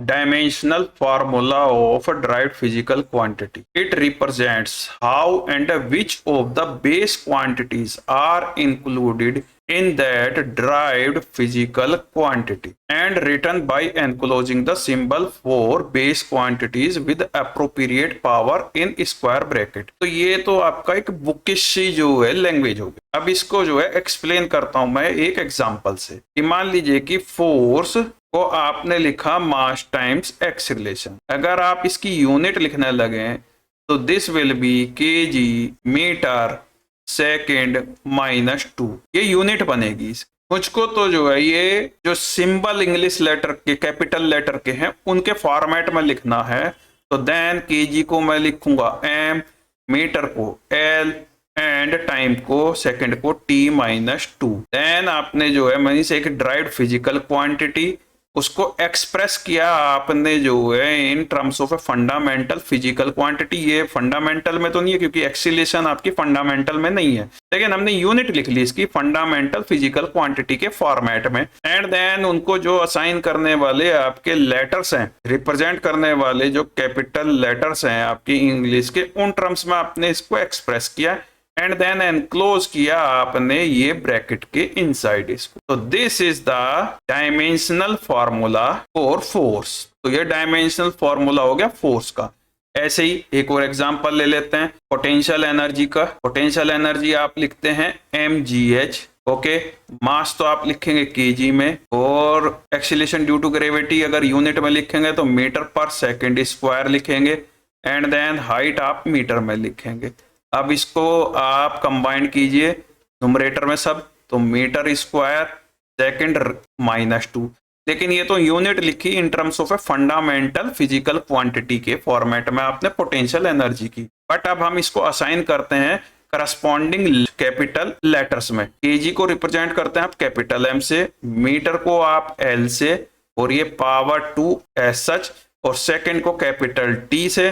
Speaker 1: dimensional formula of a derived physical quantity. It represents how and which of the base quantities are included in that derived physical quantity and written by enclosing the symbol for base quantities with appropriate power in square bracket। तो ये तो आपका एक bookish जो है language होगी। अब इसको जो है एक्सप्लेन करता हूं मैं एक एग्जांपल से कि मान लीजिए कि फोर्स को आपने लिखा मास टाइम्स एक्सीलरेशन। अगर आप इसकी यूनिट लिखने लगे तो this will be kg metre second -2, ये यूनिट बनेगी। मुझको तो जो है ये जो सिंबल इंग्लिश लेटर के, कैपिटल लेटर के हैं, उनके फॉर्मेट में लिखना है। तो देन केजी को मैं लिखूंगा एम, मीटर को एल एंड टाइम को, सेकंड को t-2। देन आपने जो है मैंने से एक ड्राइव्ड फिजिकल क्वांटिटी उसको एक्सप्रेस किया आपने जो है इन terms of a fundamental physical quantity. ये फंडामेंटल में तो नहीं है क्योंकि एक्सीलरेशन आपकी फंडामेंटल में नहीं है, लेकिन हमने यूनिट लिख ली इसकी फंडामेंटल फिजिकल क्वांटिटी के फॉर्मेट में। एंड देन उनको जो असाइन करने वाले आपके लेटर्स हैं, रिप्रेजेंट करने वाले जो कैपिटल लेटर्स हैं आपकी इंग्लिश के, उन टर्म्स में आपने इसको एक्सप्रेस किया एंड देन एनक्लोज किया आपने ये ब्रैकेट के इनसाइड इसको। तो this is the dimensional formula for force. तो ये डायमेंशनल फॉर्मूला हो गया फोर्स का। ऐसे ही एक और एग्जांपल ले लेते हैं पोटेंशियल एनर्जी का। पोटेंशियल एनर्जी आप लिखते हैं mgh। ओके, मास तो आप लिखेंगे केजी में, और एक्सीलरेशन ड्यू टू ग्रेविटी अगर यूनिट में लिखेंगे तो मीटर पर सेकेंड स्क्वायर लिखेंगे एंड देन हाइट आप मीटर में लिखेंगे। अब इसको आप कंबाइन कीजिए न्यूमरेटर में सब, तो मीटर स्क्वायर सेकेंड -2। लेकिन ये तो यूनिट लिखी इन terms of a fundamental physical quantity के फॉर्मेट में आपने पोटेंशियल एनर्जी की। बट अब हम इसको असाइन करते हैं करस्पॉन्डिंग कैपिटल लेटर्स में। केजी को रिप्रेजेंट करते हैं आप कैपिटल एम से, मीटर को आप एल से, और ये पावर 2 एज सच, और सेकेंड को कैपिटल टी से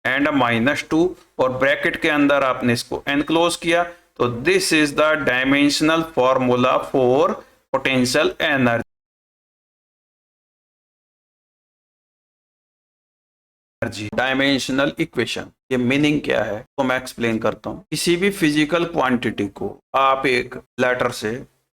Speaker 1: एंड -2, और ब्रैकेट के अंदर आपने इसको एनक्लोज किया। तो this is the dimensional formula for potential energy. Dimensional equation, ये मीनिंग क्या है तो मैं एक्सप्लेन करता हूं। किसी भी फिजिकल क्वांटिटी को आप एक लेटर से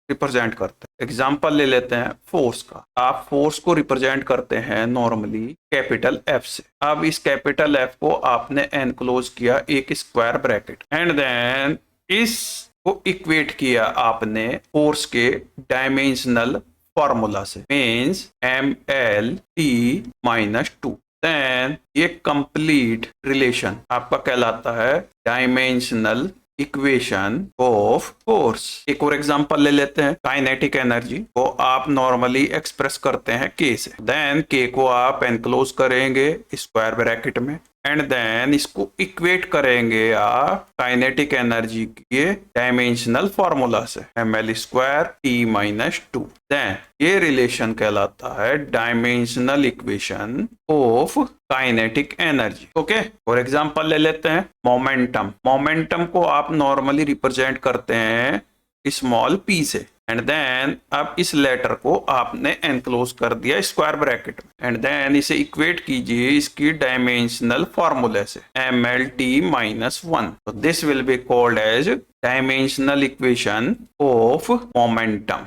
Speaker 1: रिप्रेजेंट करते हैं। एग्जांपल ले लेते हैं फोर्स का। आप फोर्स को रिप्रेजेंट करते हैं नॉर्मली कैपिटल एफ से। अब इस कैपिटल एफ को आपने एनक्लोज किया एक स्क्वायर ब्रैकेट एंड देन इसको इक्वेट किया आपने फोर्स के डायमेंशनल फॉर्मूला से, मींस mL-T-2। देन ये कंप्लीट रिलेशन आपका कहलाता है डायमेंशनल इक्वेशन ऑफ फोर्स। एक और एग्जांपल ले लेते हैं काइनेटिक एनर्जी को आप नॉर्मली एक्सप्रेस करते हैं के से। देन के को आप एनक्लोज करेंगे स्क्वायर ब्रैकेट में एंड देन इसको इक्वेट करेंगे आप काइनेटिक एनर्जी के डायमेंशनल फॉर्मूला से mL² T-2। देन ये रिलेशन कहलाता है dimensional equation of kinetic energy. Okay, for example ले लेते हैं मोमेंटम। मोमेंटम को आप नॉर्मली रिप्रेजेंट करते हैं स्मॉल p से एंड देन अब इस लेटर को आपने एनक्लोज कर दिया स्क्वायर ब्रैकेट में एंड देन इसे इक्वेट कीजिए इसकी डायमेंशनल फॉर्मूले से mL-T-1। तो this will be called as dimensional equation of momentum.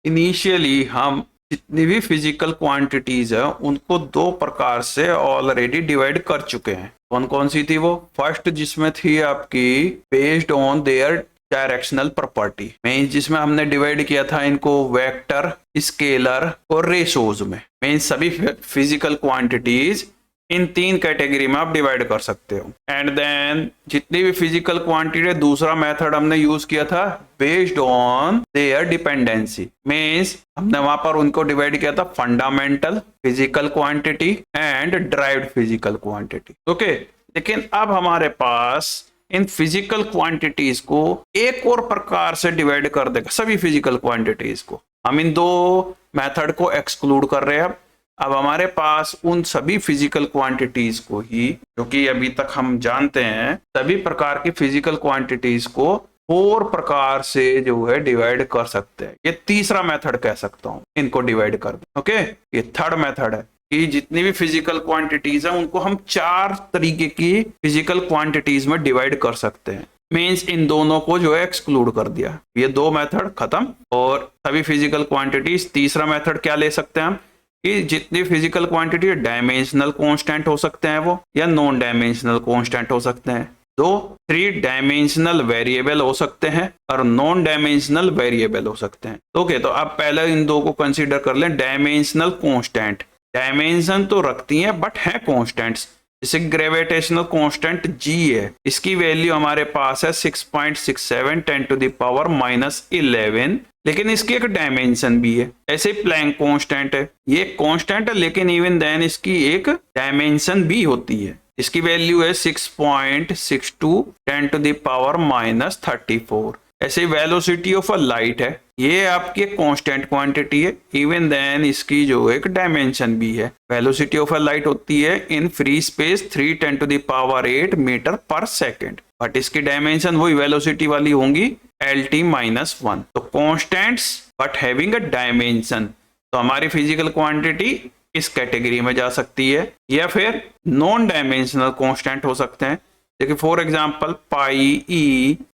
Speaker 1: Initially हम जितनी भी फिजिकल क्वांटिटीज है उनको दो प्रकार से ऑलरेडी डिवाइड कर चुके हैं। कौन कौन सी थी वो? फर्स्ट जिसमें थी आपकी based on their directional property, mean जिसमें हमने डिवाइड किया था इनको वेक्टर, स्केलर और रेशोज में। मीन सभी फिजिकल क्वांटिटीज इन तीन कैटेगरी में आप डिवाइड कर सकते हो। एंड देन जितनी भी फिजिकल क्वांटिटी, दूसरा मेथड हमने यूज किया था based on their dependency, means हमने वहां पर उनको डिवाइड किया था fundamental physical quantity and derived physical quantity. Okay, लेकिन अब हमारे पास इन फिजिकल क्वांटिटीज को एक और प्रकार से डिवाइड कर देगा, सभी फिजिकल क्वांटिटीज को। हम इन दो मेथड को एक्सक्लूड कर रहे हैं। अब हमारे पास उन सभी फिजिकल क्वांटिटीज को ही, जो कि अभी तक हम जानते हैं, सभी प्रकार की फिजिकल क्वांटिटीज को 4 प्रकार से जो है डिवाइड कर सकते हैं। ये तीसरा मेथड कह सकता हूं, इनको डिवाइड कर दो। ओके, ये थर्ड मेथड है कि जितनी भी फिजिकल क्वांटिटीज है उनको हम 4 तरीके की फिजिकल क्वांटिटीज में डिवाइड कर सकते हैं। मीन्स इन दोनों को जो है एक्सक्लूड कर दिया, ये 2 मेथड खत्म। और सभी फिजिकल क्वांटिटीज, तीसरा मेथड क्या ले सकते हैं हम कि जितनी फिजिकल क्वांटिटी डायमेंशनल कांस्टेंट हो सकते हैं वो, या नॉन डायमेंशनल कांस्टेंट हो सकते हैं। 3 डायमेंशनल वेरिएबल हो सकते हैं और नॉन डायमेंशनल वेरिएबल हो सकते हैं। ओके, तो अब पहले इन दो को कंसीडर कर लें। डायमेंशनल कांस्टेंट, डायमेंशन तो रखती हैं बट है कांस्टेंट्स, जैसे ग्रेविटेशनल कांस्टेंट g है, इसकी वैल्यू हमारे पास है 6.67 10 to the power -11, लेकिन इसकी एक डायमेंशन भी है। ऐसे प्लैंक कांस्टेंट है, ये कांस्टेंट है लेकिन इवन देन इसकी एक डायमेंशन भी होती है, इसकी वैल्यू है 6.62 10 to the power -34। ऐसे वेलोसिटी ऑफ अ लाइट है, ये आपकी कांस्टेंट क्वांटिटी है, इवन देन इसकी जो एक डायमेंशन भी है। वेलोसिटी ऑफ अ लाइट होती है in free space 3 10 to the power 8 metre पर सेकेंड, बट इसकी डायमेंशन वही वेलोसिटी वाली होंगी LT-1। तो constants but having a dimension, तो हमारी फिजिकल क्वांटिटी इस कैटेगरी में जा सकती है। या फिर नॉन डायमेंशनल कांस्टेंट हो सकते हैं, देखिए for example pi,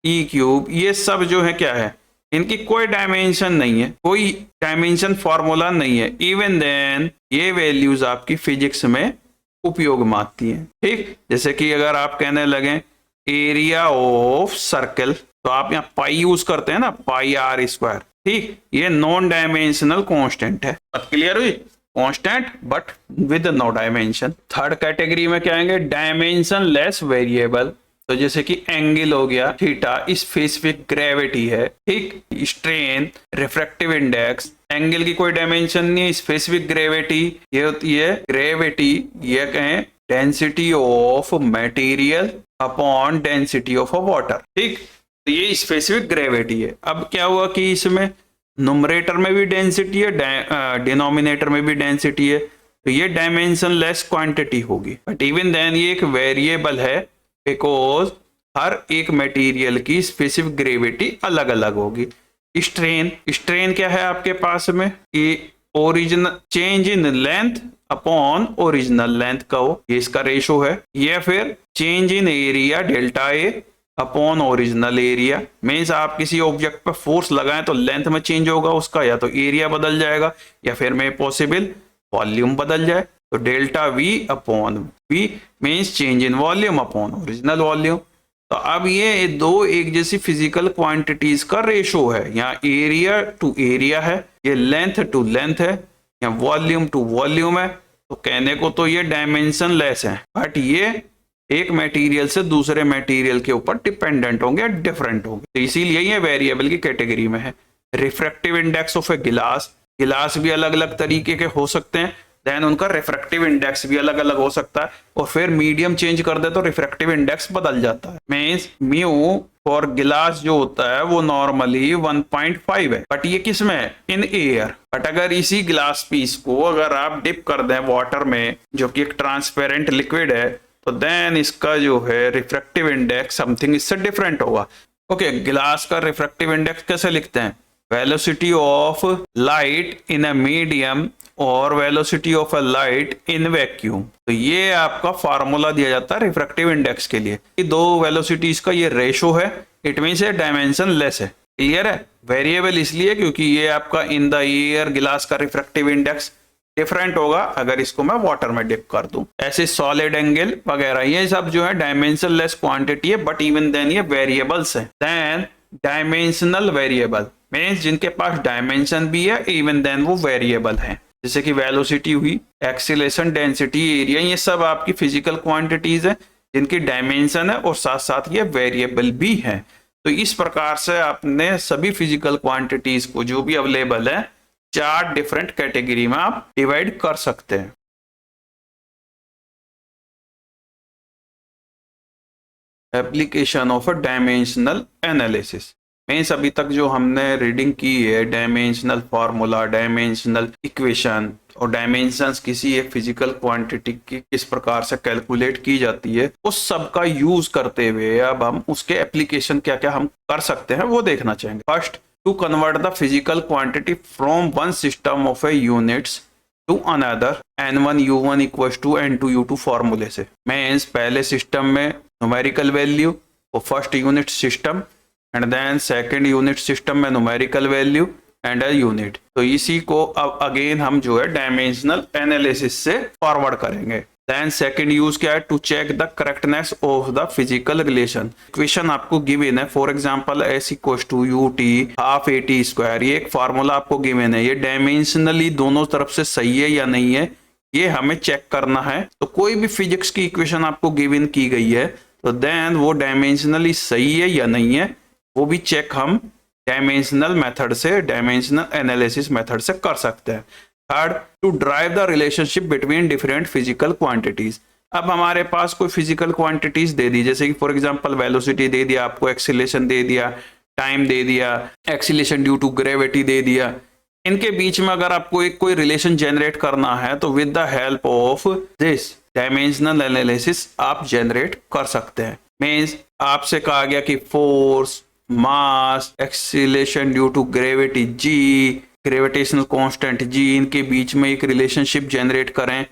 Speaker 1: E cube, ये सब जो है क्या है, इनकी कोई डायमेंशन नहीं है, कोई डायमेंशन फॉर्मूला नहीं है, इवन देन ये वैल्यूज आपकी फिजिक्स में उपयोग में आती हैं। ठीक, जैसे कि अगर आप कहने लगे एरिया ऑफ सर्कल, तो आप यहाँ पाई यूज करते हैं ना, पाई r²। ठीक, ये नॉन डायमेंशनल कांस्टेंट है। बात क्लियर हुई? Constant but with no dimension. Third category में क्या आएंगे? डायमेंशन लेस वेरिएबल, तो जैसे कि एंगल हो गया थीटा, स्पेसिफिक ग्रेविटी है, ठीक, स्ट्रेन, रिफ्रैक्टिव इंडेक्स। एंगल की कोई डायमेंशन नहीं है, स्पेसिफिक ग्रेविटी ये होती है ग्रेविटी, ये कहें density of material upon density of water. ठीक, तो ये स्पेसिफिक ग्रेविटी है। अब क्या हुआ कि इसमें नुमरेटर में भी डेंसिटी है, डिनोमिनेटर में भी डेंसिटी है, तो ये डायमेंशन लेस क्वांटिटी होगी। बट इवन देन ये एक वेरिएबल है, बिकॉज हर एक मटेरियल की स्पेसिफिक ग्रेविटी अलग अलग होगी। स्ट्रेन, स्ट्रेन क्या है आपके पास में, ये original change in length upon original length का हो, ये इसका रेशो है। या फिर change in area delta A upon original area, means आप किसी ऑब्जेक्ट पर फोर्स लगाएं तो लेंथ में चेंज होगा उसका, या तो एरिया बदल जाएगा या फिर में पॉसिबल वॉल्यूम बदल जाए। तो delta V upon V means change in volume upon original volume. तो अब ये दो एक जैसी फिजिकल क्वांटिटीज का रेशो है, यहाँ एरिया टू एरिया है, ये लेंथ टू लेंथ है, या वॉल्यूम टू वॉल्यूम है। तो कहने को तो ये डायमेंशन लेस है, बट ये एक मटेरियल से दूसरे मटेरियल के ऊपर डिपेंडेंट होंगे, डिफरेंट होंगे, तो इसीलिए ये वेरिएबल की कैटेगरी में है। रिफ्रैक्टिव इंडेक्स ऑफ ए गिलास, गिलास भी अलग अलग तरीके के हो सकते हैं, देन उनका रिफ्रैक्टिव इंडेक्स भी अलग अलग हो सकता है, और फिर मीडियम चेंज कर दे तो रिफ्रैक्टिव इंडेक्स बदल जाता है। मींस म्यू फॉर गिलास जो होता है वो नॉर्मली 1.5 है, बट ये किस में है? In air. बट अगर इसी गिलास पीस को अगर आप डिप कर दें वाटर में, जो कि एक ट्रांसपेरेंट लिक्विड है, तो देन इसका जो है रिफ्रैक्टिव इंडेक्स समथिंग इससे डिफरेंट होगा। ओके, गिलास का रिफ्रैक्टिव इंडेक्स कैसे लिखते हैं? Velocity of light in a medium और velocity of a light in vacuum. तो ये आपका फार्मूला दिया जाता है रिफ्रैक्टिव इंडेक्स के लिए। ये दो वेलोसिटीज का ये रेशो है, इट मींस ये डायमेंशन लेस है। क्लियर है? वेरिएबल इसलिए क्योंकि ये आपका इन द एयर गिलास का रिफ्रैक्टिव इंडेक्स डिफरेंट होगा अगर इसको मैं वाटर में डिप कर दूं। ऐसे सॉलिड एंगल वगैरह ये सब जो है डायमेंशन लेस क्वांटिटी है, बट इवन देन ये वेरिएबल्स है। देन डायमेंशनल वेरिएबल मींस जिनके पास डायमेंशन भी है, इवन देन वो वेरिएबल है, जैसे कि वेलोसिटी हुई, एक्सीलरेशन, डेंसिटी, एरिया, ये सब आपकी फिजिकल क्वांटिटीज है जिनकी डायमेंशन है और साथ साथ ये वेरिएबल भी है। तो इस प्रकार से आपने सभी फिजिकल क्वांटिटीज को जो भी अवेलेबल है 4 डिफरेंट कैटेगरी में आप डिवाइड कर सकते हैं। Application of a dimensional analysis means अभी तक जो हमने रीडिंग की है डायमेंशनल फार्मूला, डायमेंशनल इक्वेशन और डायमेंशंस किसी एक फिजिकल क्वांटिटी की किस प्रकार से कैलकुलेट की जाती है, उस सब का यूज करते हुए अब हम उसके एप्लीकेशन क्या क्या हम कर सकते हैं वो देखना चाहेंगे। First, to convert the physical quantity from one system of a units to another n1 u1 equals to n2 u2 फॉर्मूले से। मीन्स पहले सिस्टम में न्यूमेरिकल वैल्यू और first unit system and then second unit system में numerical value and a unit. तो इसी को अब अगेन हम जो है डायमेंशनल एनालिसिस से फॉरवर्ड करेंगे। देन सेकंड यूज क्या है, to check the correctness of the physical relation. Equation आपको गिवन है, for example s equals to ut half at square, ये एक फार्मूला आपको गिवन है, ये डायमेंशनली दोनों तरफ से सही है या नहीं है ये हमें चेक करना है। तो कोई भी फिजिक्स की इक्वेशन आपको गिवन की गई है तो देन वो डायमेंशनली सही है या नहीं है वो भी चेक हम डायमेंशनल मेथड से, डायमेंशनल एनालिसिस मेथड से कर सकते हैं। Third, to derive the relationship between different physical quantities. अब हमारे पास कोई फिजिकल क्वांटिटीज दे दी, जैसे कि फॉर एग्जांपल वेलोसिटी दे दिया आपको, एक्सीलरेशन दे दिया, टाइम दे दिया, एक्सीलरेशन ड्यू टू ग्रेविटी दे दिया। इनके बीच में अगर आपको एक कोई रिलेशन जनरेट करना है तो with the help of this dimensional analysis आप जनरेट कर सकते हैं। मींस आपसे कहा गया कि force, mass, acceleration due to gravity g, gravitational constant g, इनके बीच में एक रिलेशनशिप जनरेट करें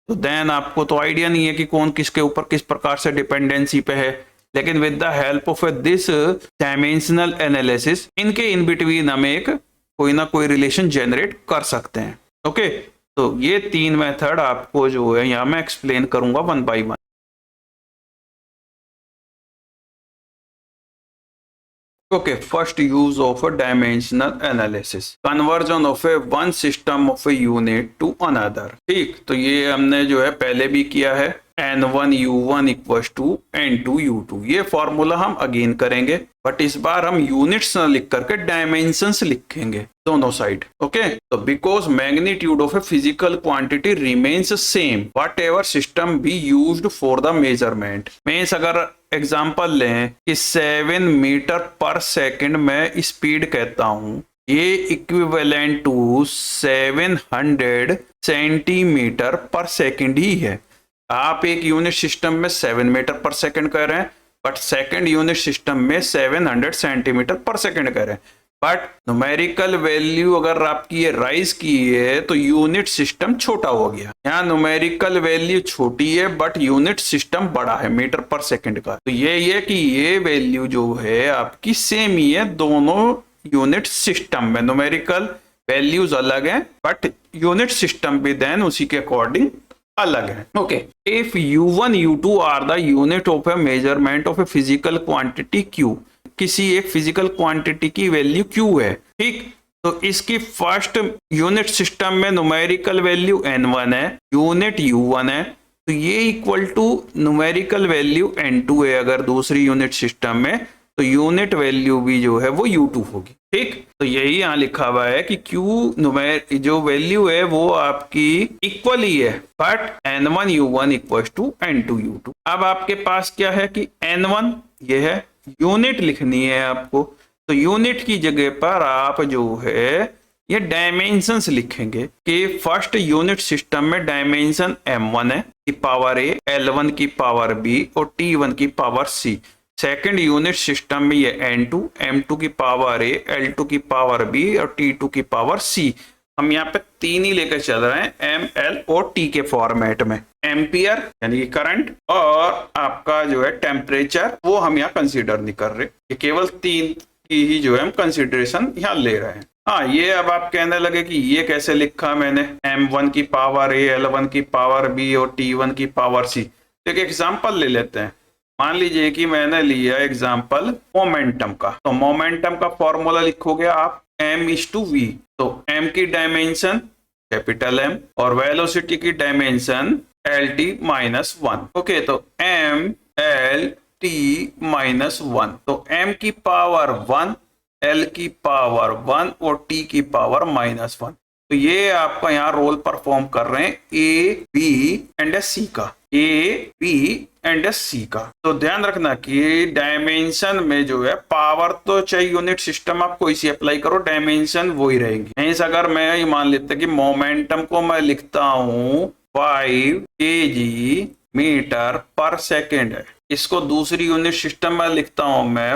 Speaker 1: तो देन आपको तो आइडिया नहीं है कि कौन किसके ऊपर किस प्रकार से डिपेंडेंसी पे है, लेकिन with the help of this dimensional analysis इनके इन बिटवीन हम एक कोई ना कोई रिलेशन जनरेट कर सकते हैं। ओके, तो ये तीन मेथड आपको जो है यहाँ मैं एक्सप्लेन करूंगा one by one. Okay, first use of a dimensional analysis, conversion of a one system of a unit to another। ठीक, तो ये हमने जो है पहले भी किया है, n1 u1 equals to n2 u2, ये फॉर्मूला हम अगेन करेंगे बट इस बार हम यूनिट्स न लिख करके डायमेंशंस लिखेंगे दोनों साइड। ओके, तो because magnitude of a physical quantity remains same what ever system be used for the measurement. Means अगर एग्जाम्पल लें कि 7 मीटर पर सेकंड में स्पीड कहता हूं, ये इक्विवेलेंट टू 700 सेंटीमीटर पर सेकंड ही है। आप एक यूनिट सिस्टम में 7 मीटर पर सेकंड कह रहे हैं बट सेकंड यूनिट सिस्टम में 700 सेंटीमीटर पर सेकंड कह रहे हैं, बट न्यूमेरिकल वैल्यू अगर आपकी ये राइज की है तो यूनिट सिस्टम छोटा हो गया। यहाँ न्यूमेरिकल वैल्यू छोटी है बट यूनिट सिस्टम बड़ा है मीटर पर सेकंड का। तो ये है कि ये वैल्यू जो है आपकी सेम ही है दोनों यूनिट सिस्टम में, न्यूमेरिकल वैल्यूज अलग है बट यूनिट सिस्टम भी देन उसी के अकॉर्डिंग अलग है। Okay, if u1 u2 are the unit of a measurement of a physical quantity q, किसी एक फिजिकल क्वांटिटी की वैल्यू q है, ठीक, तो इसकी फर्स्ट यूनिट सिस्टम में न्यूमेरिकल वैल्यू n1 है, यूनिट u1 है, तो ये equal two numerical value n2 है अगर दूसरी यूनिट सिस्टम में, तो यूनिट वैल्यू भी जो है वो u2 होगी। ठीक, तो यही यहाँ लिखा हुआ है कि q जो वैल्यू है वो आपकी इक्वल ही है but n1 u1 equals to n2 u2। अब आपके पास क्या है कि n1 ये है, यूनिट लिखनी है आपको, तो यूनिट की जगह पर आप जो है ये डायमेंशंस लिखेंगे कि फर्स्ट यूनिट सिस्टम में डायमेंशन m1 है की पावर a, l1 की पावर b और t1 की power c। Second unit system में ये n2, m2 की पावर a, l2 की पावर b और t2 की पावर c। हम यहाँ पे तीन ही लेकर चल रहे हैं m, l और t के फॉर्मेट में। एम्पियर यानी कि करंट और आपका जो है टेम्परेचर वो हम यहाँ कंसीडर नहीं कर रहे, ये केवल तीन की ही जो है हम कंसीडरेशन यहाँ ले रहे हैं। हाँ, ये अब आप कहने लगे कि ये कैसे लिखा मैंने, m1 की पावर a, l1 की पावर b और t1 की पावर c। तो एक एग्जाम्पल ले लेते हैं। मान लीजिए कि मैंने लिया एग्जाम्पल मोमेंटम का, तो मोमेंटम का फॉर्मूला लिखोगे आप m/v, तो m की डायमेंशन कैपिटल M और वेलोसिटी की डायमेंशन LT-1। ओके, तो m LT-1, तो m की पावर 1, l की पावर 1 और t की पावर -1। तो ये आपका यहाँ रोल परफॉर्म कर रहे हैं ए बी एंड सी का, ए बी एंड सी का। तो ध्यान रखना कि डायमेंशन में जो है पावर तो चाहे यूनिट सिस्टम आप कोई सी अप्लाई करो, डायमेंशन वही रहेगी। नहीं, अगर मैं ये मान लेता कि मोमेंटम को मैं लिखता हूँ 5 kg मीटर पर सेकेंड है, इसको दूसरी यूनिट सिस्टम में लिखता हूं मैं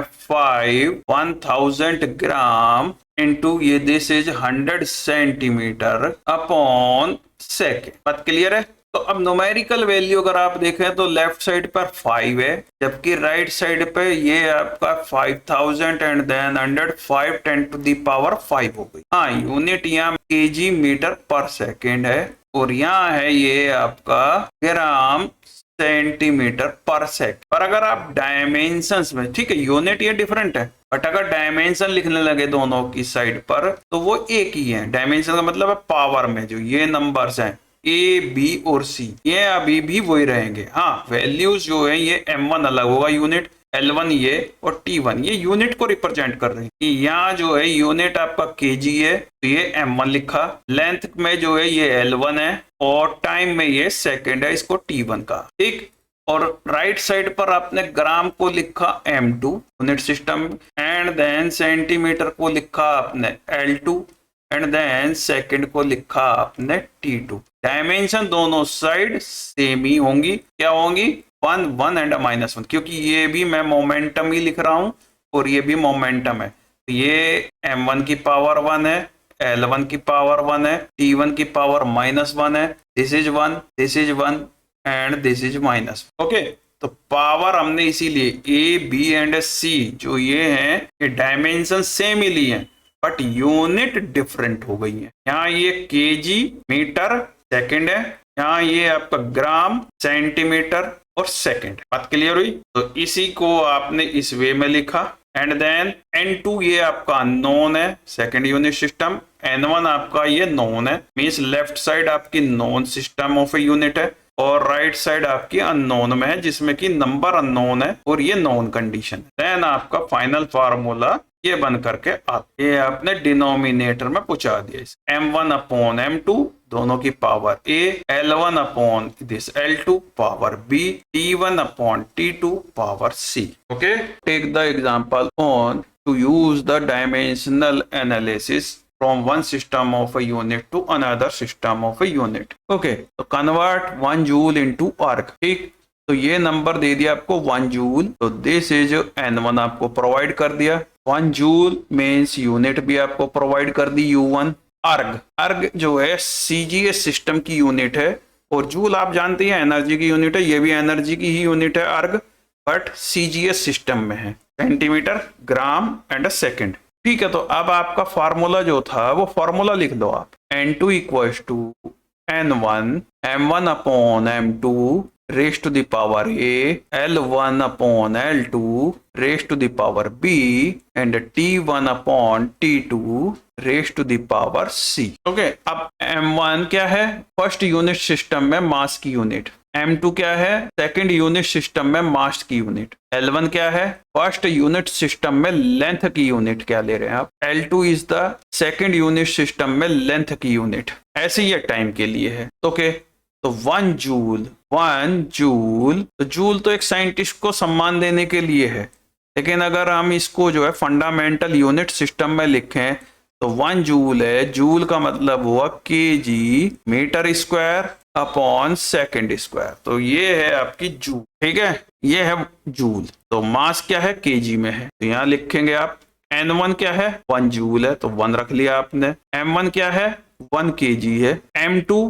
Speaker 1: 1000 ग्राम इंटू ये this is 100 centimetre upon second. बात क्लियर है? तो अब न्यूमेरिकल वैल्यू अगर आप देखें तो लेफ्ट साइड पर 5 है, जबकि राइट साइड पे ये आपका 5000 and then 100 5 10 to the power 5 हो गई। हाँ, यूनिट यहाँ केजी मीटर पर सेकेंड है और यहाँ है ये आपका ग्राम सेंटीमीटर पर सेकेंड। पर अगर आप डायमेंशंस में, ठीक है यूनिट ये डिफरेंट है, बट अगर डायमेंशन लिखने लगे दोनों की साइड पर तो वो एक ही है। डायमेंशन का मतलब है पावर में जो ये नंबर्स हैं ए बी और सी, ये अभी भी वही रहेंगे। हाँ, वैल्यूज जो है ये m1 अलग होगा यूनिट, L1 ये और T1 ये यूनिट को रिप्रेजेंट कर रहे हैं। यहाँ जो है यूनिट आपका केजी है तो ये m1 लिखा, लेंथ में जो है ये L1 है और टाइम में ये सेकंड है, इसको T1 का, ठीक। और राइट साइड पर आपने ग्राम को लिखा m2 unit system and then centimetre को लिखा आपने L2 एंड देन सेकंड को लिखा आपने T2। डायमेंशन दोनों साइड सेम ही होंगी, क्या होंगी 1 1 एंड -1, क्योंकि ये भी मैं मोमेंटम ही लिख रहा हूं और ये भी मोमेंटम है। तो ये m1 की पावर 1 है, L1 की पावर 1 है, T1 की पावर -1 है, this is 1 this is 1 and this is minus. Okay, तो पावर हमने इसीलिए ए बी एंड सी जो ये हैं ये डायमेंशन सेम ही लिए हैं बट यूनिट डिफरेंट हो गई है। यहाँ ये केजी मीटर सेकंड है, यहाँ ये आपका ग्राम सेंटीमीटर और सेकंड। बात क्लियर हुई? तो इसी को आपने इस वे में लिखा एंड देन N2 ये आपका नोन है, सेकंड यूनिट सिस्टम, N1 आपका ये नोन है, मींस लेफ्ट साइड आपकी known system of a unit है और राइट साइड आपकी अननोन में है जिसमें कि नंबर अननोन है और ये नोन कंडीशन है। देन आपका फाइनल फार्मूला ये बन करके आता, ये आपने डिनोमिनेटर में पहुंचा दिया इस m1 अपॉन m2 दोनों की power a, L1 upon this L2 power b, T1 upon T2 power c। Okay, take the example on to use the dimensional analysis from one system of a unit to another system of a unit. Okay, तो convert 1 joule into arc, ठीक। तो ये number दे दिया आपको 1 joule, तो this is n1 आपको provide कर दिया। 1 जूल मीन्स यूनिट भी आपको प्रोवाइड कर दी U1। अर्ग जो है CGS सिस्टम की यूनिट है और जूल आप जानते हैं एनर्जी की यूनिट है, ये भी एनर्जी की ही यूनिट है अर्ग, बट CGS सिस्टम में है सेंटीमीटर ग्राम एंड सेकेंड। ठीक है, तो अब आपका फार्मूला जो था वो फार्मूला लिख दो आप, N2 equals to N1 M1 upon M2 raise to the power A, L1 upon L2 raise to the power B and T1 upon T2 raise to the power C। Okay, अब M1 क्या है? First unit system में mass की unit. M2 क्या है? Second unit system में mass की unit. L1 क्या है? फर्स्ट यूनिट सिस्टम में लेंथ की यूनिट क्या ले रहे हैं आप? L2 is the second unit system में लेंथ की यूनिट। ऐसे ही टाइम के लिए है। ओके, तो 1 जूल तो जूल तो एक साइंटिस्ट को सम्मान देने के लिए है, लेकिन अगर हम इसको जो है फंडामेंटल यूनिट सिस्टम में लिखें तो 1 जूल है, जूल का मतलब हुआ kg metre square upon second square, तो ये है आपकी जूल। ठीक है, ये है जूल। तो मास क्या है? केजी में है, तो यहाँ लिखेंगे आप N1 क्या है? 1 जूल है, तो 1 रख लिया आपने। M1 क्या है? 1 केजी है। M2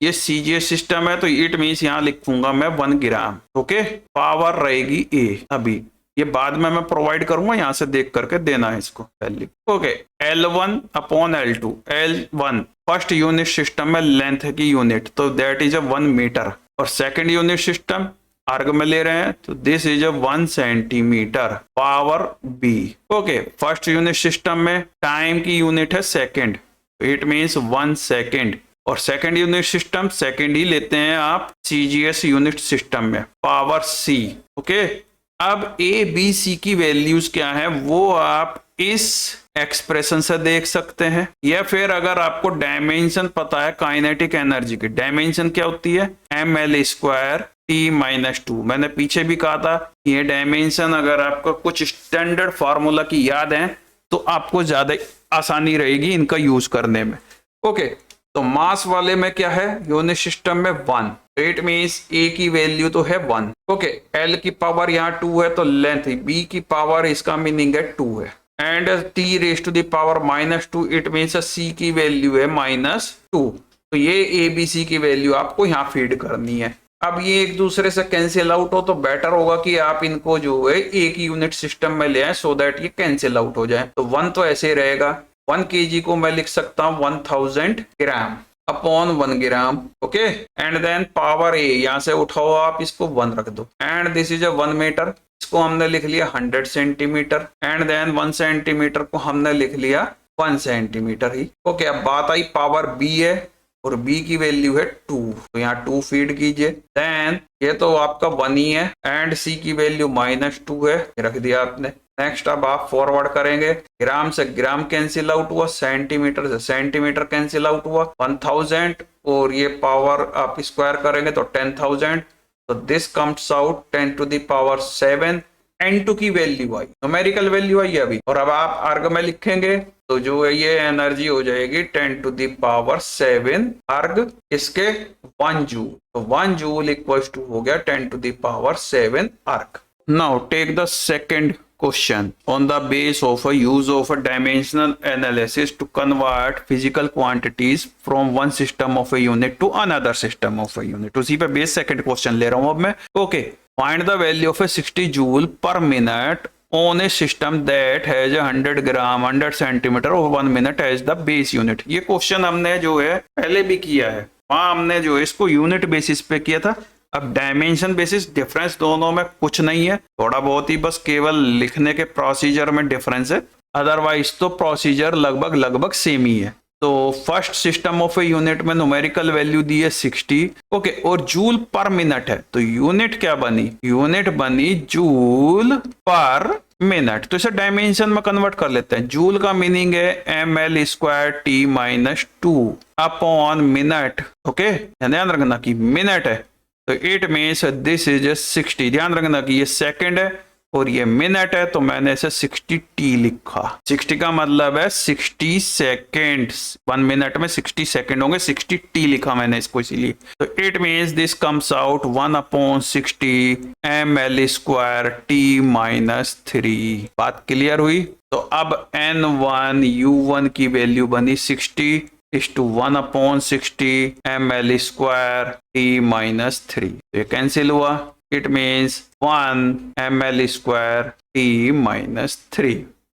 Speaker 1: ये CGS सिस्टम है तो इट मीन्स यहाँ लिखूंगा मैं 1 ग्राम। ओके, पावर रहेगी A, अभी ये बाद में मैं प्रोवाइड करूंगा, यहाँ से देख करके देना है इसको value. Okay, L1 upon L2, L1 first unit system में लेंथ की यूनिट, तो दैट इज 1 मीटर, और सेकंड यूनिट सिस्टम अर्ग में ले रहे हैं तो this is 1 centimetre power B। Okay, first unit system में टाइम की यूनिट है सेकेंड, इट मीन्स 1 सेकेंड, और सेकेंड यूनिट सिस्टम सेकेंड ही लेते हैं आप CGS यूनिट सिस्टम में, पावर C। ओके, अब A B C की वैल्यूज क्या है वो आप इस एक्सप्रेशन से देख सकते हैं, या फिर अगर आपको डायमेंशन पता है काइनेटिक एनर्जी की, डायमेंशन क्या होती है, ml² T-2। मैंने पीछे भी कहा था ये डायमेंशन अगर आपको कुछ स्टैंडर्ड फार्मूला की याद है तो आपको ज्यादा आसानी रहेगी इनका यूज करने में। ओके, तो मास वाले में क्या है, यूनिट सिस्टम में 1, इट मींस ए की वैल्यू तो है 1। ओके, एल की पावर यहाँ 2 है तो लेंथ, बी की पावर इसका मीनिंग है 2 है, and T raise to the power -2 it means C की वैल्यू है -2। तो ये ए बी सी की वैल्यू आपको यहाँ फीड करनी है। अब ये एक दूसरे से कैंसिल आउट हो तो बेटर होगा कि आप इनको जो है एक यूनिट सिस्टम में ले आए सो दैट ये कैंसिल आउट हो जाए। तो 1 तो ऐसे ही रहेगा, 1 kg को मैं लिख सकता हूँ 1000 gram upon 1 gram. Okay, and then power a यहाँ से उठाओ आप, इसको 1 रख दो, and this is a 1 metre, इसको हमने लिख लिया 100 सेंटीमीटर, एंड देन 1 सेंटीमीटर को हमने लिख लिया 1 सेंटीमीटर ही। ओके, अब बात आई पावर बी है और b की वैल्यू है 2, तो यहाँ 2 फीड कीजिए, देन ये तो आपका 1 ही है, एंड c की वैल्यू -2 है, रख दिया आपने। नेक्स्ट अब आप फॉरवर्ड करेंगे, ग्राम से ग्राम कैंसिल आउट हुआ, सेंटीमीटर से सेंटीमीटर कैंसिल आउट हुआ, 1000 और ये पावर आप स्क्वायर करेंगे तो 10,000, तो this comes out 10 to the power 7। n2 की वैल्यू आई, न्यूमेरिकल वैल्यू आई अभी, और अब आप अर्ग में लिखेंगे तो जो है ये एनर्जी हो जाएगी 10 टू द पावर 7 अर्ग, इसके 1 जूल, तो 1 जूल इक्वल्स टू हो गया 10 to the power 7 erg. Now take the second question on the base of a use of a dimensional analysis to convert physical quantities from one system of a unit to another system of a unit। उसी पे base second question ले रहा हूं अब मैं। Okay, find the value of a 60 joule per minute on a system that has 100 gram 100 centimetre और 1 minute as the base unit. ये question हमने जो है पहले भी किया है, वहां हमने जो है इसको यूनिट बेसिस पे किया था। अब डायमेंशन बेसिस डिफरेंस दोनों में कुछ नहीं है, थोड़ा बहुत ही बस केवल लिखने के प्रोसीजर में डिफरेंस है, अदरवाइज तो प्रोसीजर लगभग सेम ही है। तो first system of a unit में न्यूमेरिकल वैल्यू दी है 60, ओके, और जूल पर मिनट है, तो यूनिट क्या बनी, यूनिट बनी जूल पर मिनट। तो इसे डायमेंशन में कन्वर्ट कर लेते हैं। जूल का मीनिंग है ml² T-2 upon minute. Okay, ध्यान रखना कि मिनट है, तो इट मीन्स दिस इज 60। ध्यान रखना कि ये सेकंड है और ये मिनट है, तो मैंने इसे 60t लिखा। 60 का मतलब है 60 सेकेंड्स, 1 मिनट में 60 सेकेंड होंगे, 60t लिखा मैंने इसको इसीलिए। तो it means this comes out 1/60 ml² T-3। बात क्लियर हुई? तो अब n1 u1 की वैल्यू बनी 60 is to 1/60 ml² T-3। तो ये कैंसिल हुआ, इट मीन्स 1 ml² T-3।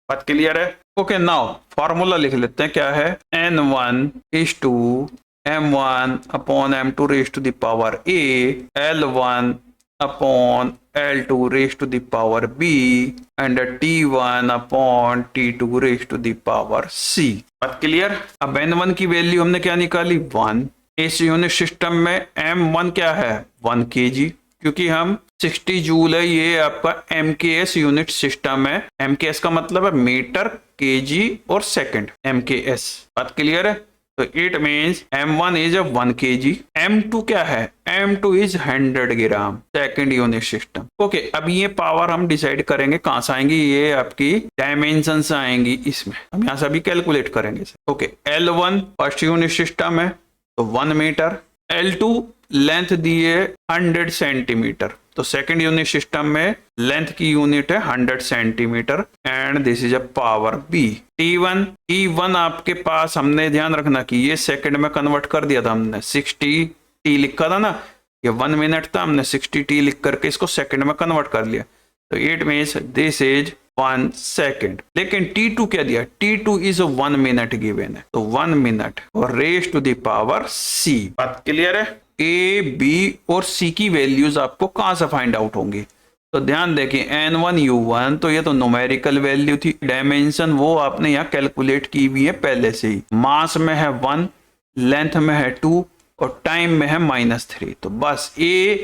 Speaker 1: बात क्लियर है? ओके, नाउ फॉर्मूला लिख लेते हैं, क्या है, n1 is to m1/m2 raised to the power a, l1 upon L2 raised to the power B and T1 upon T2 raised to the power C। बात clear? अब N1 की value हमने क्या निकाली, 1। इस यूनिट सिस्टम में M1 क्या है, 1 kg, क्योंकि हम 60 जूल है, ये आपका MKS यूनिट सिस्टम है। MKS का मतलब है मीटर, kg और सेकंड, MKS। बात क्लियर है? तो it means M1 is 1 kg, M2 क्या है, M2 is 100 gram, second unit system. Okay, अब ये पावर हम डिसाइड करेंगे कहां से आएंगी, ये आपकी डायमेंशन से आएंगी, इसमें हम यहाँ से अभी कैलकुलेट करेंगे। Okay, L1 first unit system है तो 1 मीटर, L2 लेंथ दी है 100 सेंटीमीटर, तो सेकंड यूनिट सिस्टम में लेंथ की यूनिट है 100 centimetre, and this is a power B. T1 आपके पास, हमने ध्यान रखना कि ये सेकंड में कन्वर्ट कर दिया था हमने, 60t लिखा था ना, ये 1 मिनट था, हमने 60t लिख करके इसको सेकंड में कन्वर्ट कर लिया, तो it means this is 1 second. लेकिन T2 क्या दिया, T2 इज 1 मिनट गिवन है, तो 1 मिनट और raise to the power C। बात क्लियर है? A, B और C की वैल्यूज आपको कहां से फाइंड आउट होंगी, तो ध्यान देखिए N1 U1, तो ये तो न्यूमेरिकल वैल्यू थी, डायमेंशन वो आपने यहाँ कैलकुलेट की हुई है पहले से ही। मास में है 1, लेंथ में है 2 और टाइम में है -3, तो बस A,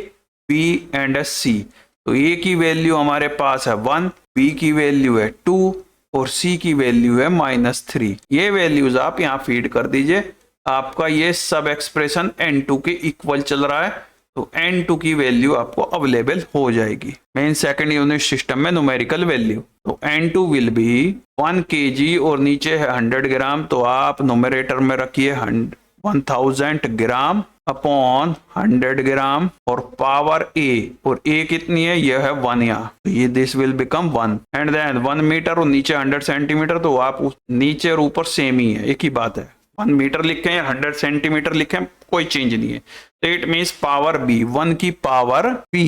Speaker 1: B एंड C। तो A की वैल्यू हमारे पास है 1, B की वैल्यू है 2 और C की वैल्यू है -3। ये वैल्यूज आप यहाँ फीड कर दीजिए, आपका ये सब एक्सप्रेशन N2 के इक्वल चल रहा है, तो N2 की वैल्यू आपको अवेलेबल हो जाएगी मेन सेकंड यूनिट सिस्टम में न्यूमेरिकल वैल्यू। तो N2 विल बी 1 kg और नीचे है 100 ग्राम, तो आप न्यूमरेटर में रखिए 1000 ग्राम अपॉन 100 ग्राम और पावर A, और A कितनी है, यह है 1 यहाँ, तो ये this will become 1 and then 1 metre और नीचे 100 सेंटीमीटर, तो आप नीचे और ऊपर सेम ही है, एक ही बात है। 1 मीटर लिखे हैं 100 सेंटीमीटर लिखे हैं, कोई चेंज नहीं है। तो इट मीन्स पावर B 1 की पावर B,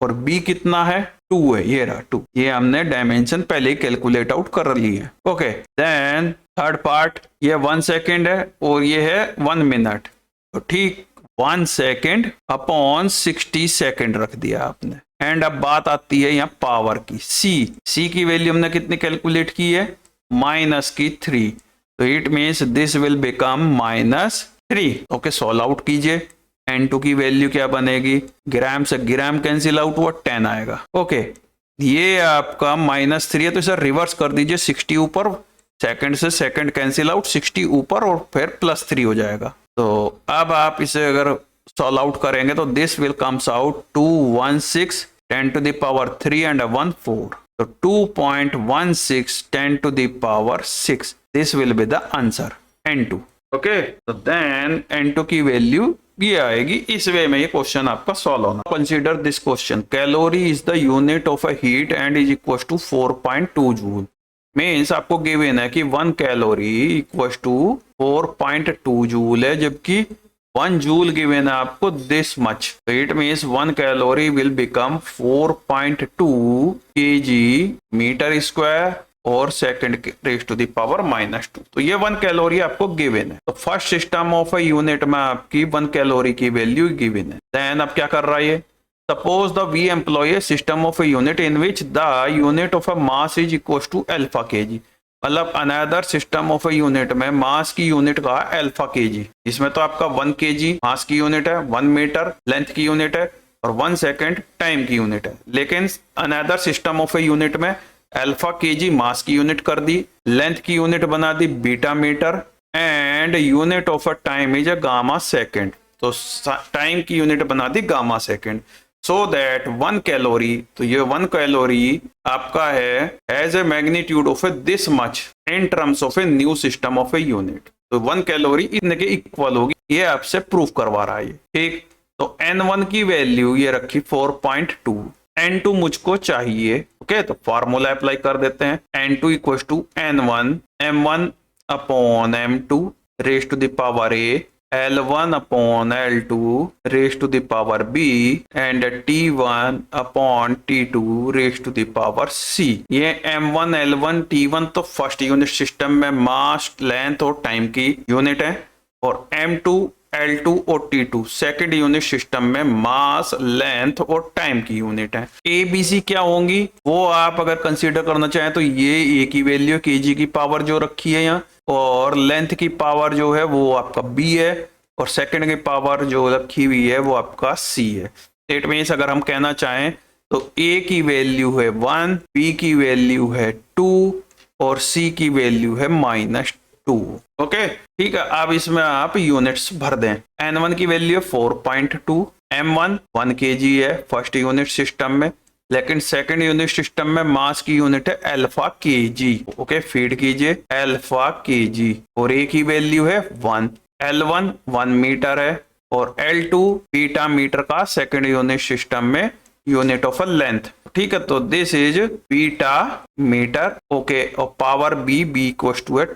Speaker 1: और B कितना है 2 है, ये रहा 2। ये हमने डायमेंशन पहले ही कैलकुलेट आउट कर ली है। ओके, देन थर्ड पार्ट, ये 1 सेकेंड है और ये है 1 मिनट, तो ठीक 1 सेकेंड अपॉन 60 सेकेंड रख दिया आपने। एंड अब बात आती है यहाँ पावर की, C की वैल्यू हमने कितनी कैलकुलेट की है, -3, तो it means this will become -3। Okay, solve out कीजिए, N2 की वैल्यू क्या बनेगी, ग्राम से ग्राम कैंसिल आउट हुआ 10 आएगा। ओके, ये आपका -3 है, तो इसे रिवर्स कर दीजिए, 60 ऊपर, सेकंड से सेकंड कैंसिल आउट, 60 ऊपर और फिर +3 हो जाएगा। तो अब आप इसे अगर सॉल्व आउट करेंगे तो this will comes out 216 10⁻³ and 1 4, तो 2.16 10⁻6, this will be the answer N2। Okay, तो देन N2 की वैल्यू ये आएगी। इस वे में ये क्वेश्चन आपका सॉल्व होना। Consider this question, calorie is the unit of a heat and is equal to 4.2 joule. Means आपको गिवन है कि 1 कैलोरी इक्वल टू 4.2 जूल है, जबकि 1 जूल गिवन है आपको दिस मच, तो it means 1 calorie will become 4.2 kg metre square और second raise to the power -2। तो ये 1 कैलोरी आपको गिवन है। तो first system of a unit में आपकी 1 कैलोरी की वैल्यू गिवन है। देन अब क्या कर रहा है, suppose the we employ system of a unit in which the unit of a mass is equal to alpha kg। मतलब another system of a unit में मास की यूनिट का अल्फा kg, इसमें तो आपका 1 kg मास की unit है, 1 metre length की यूनिट है और 1 सेकेंड टाइम की यूनिट है। लेकिन another system of a unit में अल्फा kg मास की यूनिट कर दी, लेंथ की यूनिट बना दी beta metre and unit of a time is a gamma second, तो टाइम की यूनिट बना दी gamma second. So that 1 calorie, तो ये 1 कैलोरी आपका है as a magnitude of a this much in terms of a new system of a unit. तो 1 calorie इतने के इक्वल होगी, ये आपसे प्रूफ करवा रहा है। ठीक, तो N1 की वैल्यू ये रखी 4.2, N2 मुझको चाहिए। ओके, तो फॉर्मूला अप्लाई कर देते हैं, N2 equal to N1 M1 upon M2 raise to the power A, L1 upon L2 raise to the power B and T1 upon T2 raise to the power C। ये M1 L1 T1 तो first unit system में मास length और time की unit है, और M2 L2 और T2 second unit system में मास length और टाइम की यूनिट है। ABC क्या होंगी वो आप अगर कंसीडर करना चाहें तो ये A की वैल्यू kg की पावर जो रखी है यहाँ, और लेंथ की पावर जो है वो आपका B है, और सेकंड की पावर जो रखी हुई है वो आपका C है। इट मीन्स अगर हम कहना चाहें तो A की वैल्यू है 1, B की वैल्यू है 2 और C की वैल्यू है -2। ओके, ठीक है। अब इसमें आप यूनिट्स भर दें। N1 की वैल्यू 4.2, M1 1 kg है फर्स्ट यूनिट सिस्टम में, लेकिन सेकंड यूनिट सिस्टम में मास की यूनिट है अल्फा kg। ओके, फीड कीजिए अल्फा kg, और A की वैल्यू है 1, L1 1 मीटर है और L2 बीटा मीटर का सेकंड यूनिट सिस्टम में यूनिट ऑफ अ लेंथ। ठीक है, तो this is beta metre. Okay, और पावर B इक्वल टू है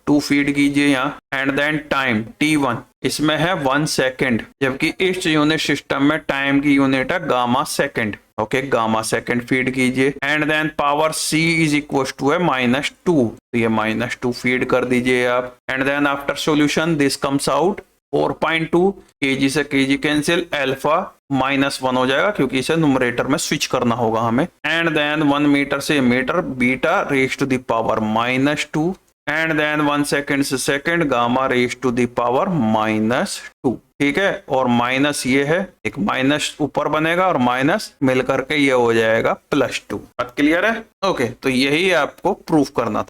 Speaker 1: 2 फीड कीजिए यहाँ, एंड देन टाइम T1 इसमें है 1 सेकेंड, जबकि इस यूनिट सिस्टम में टाइम की यूनिट है gamma second. Okay, gamma second feed कीजिए, and then power C is equal to है -2, तो ये -2 फीड कर दीजिए आप, and then after solution this comes out 4.2, kg से kg कैंसिल, अल्फा -1 हो जाएगा क्योंकि इसे नुमरेटर में स्विच करना होगा हमें, एंड देन 1 मीटर से metre beta raise to the power -2 and then 1 second से second gamma raise to the power -2, ठीक है। और माइनस ये है, एक माइनस ऊपर बनेगा और माइनस मिलकर के ये हो जाएगा +2। बात क्लियर है? ओके, तो यही आपको प्रूफ करना था।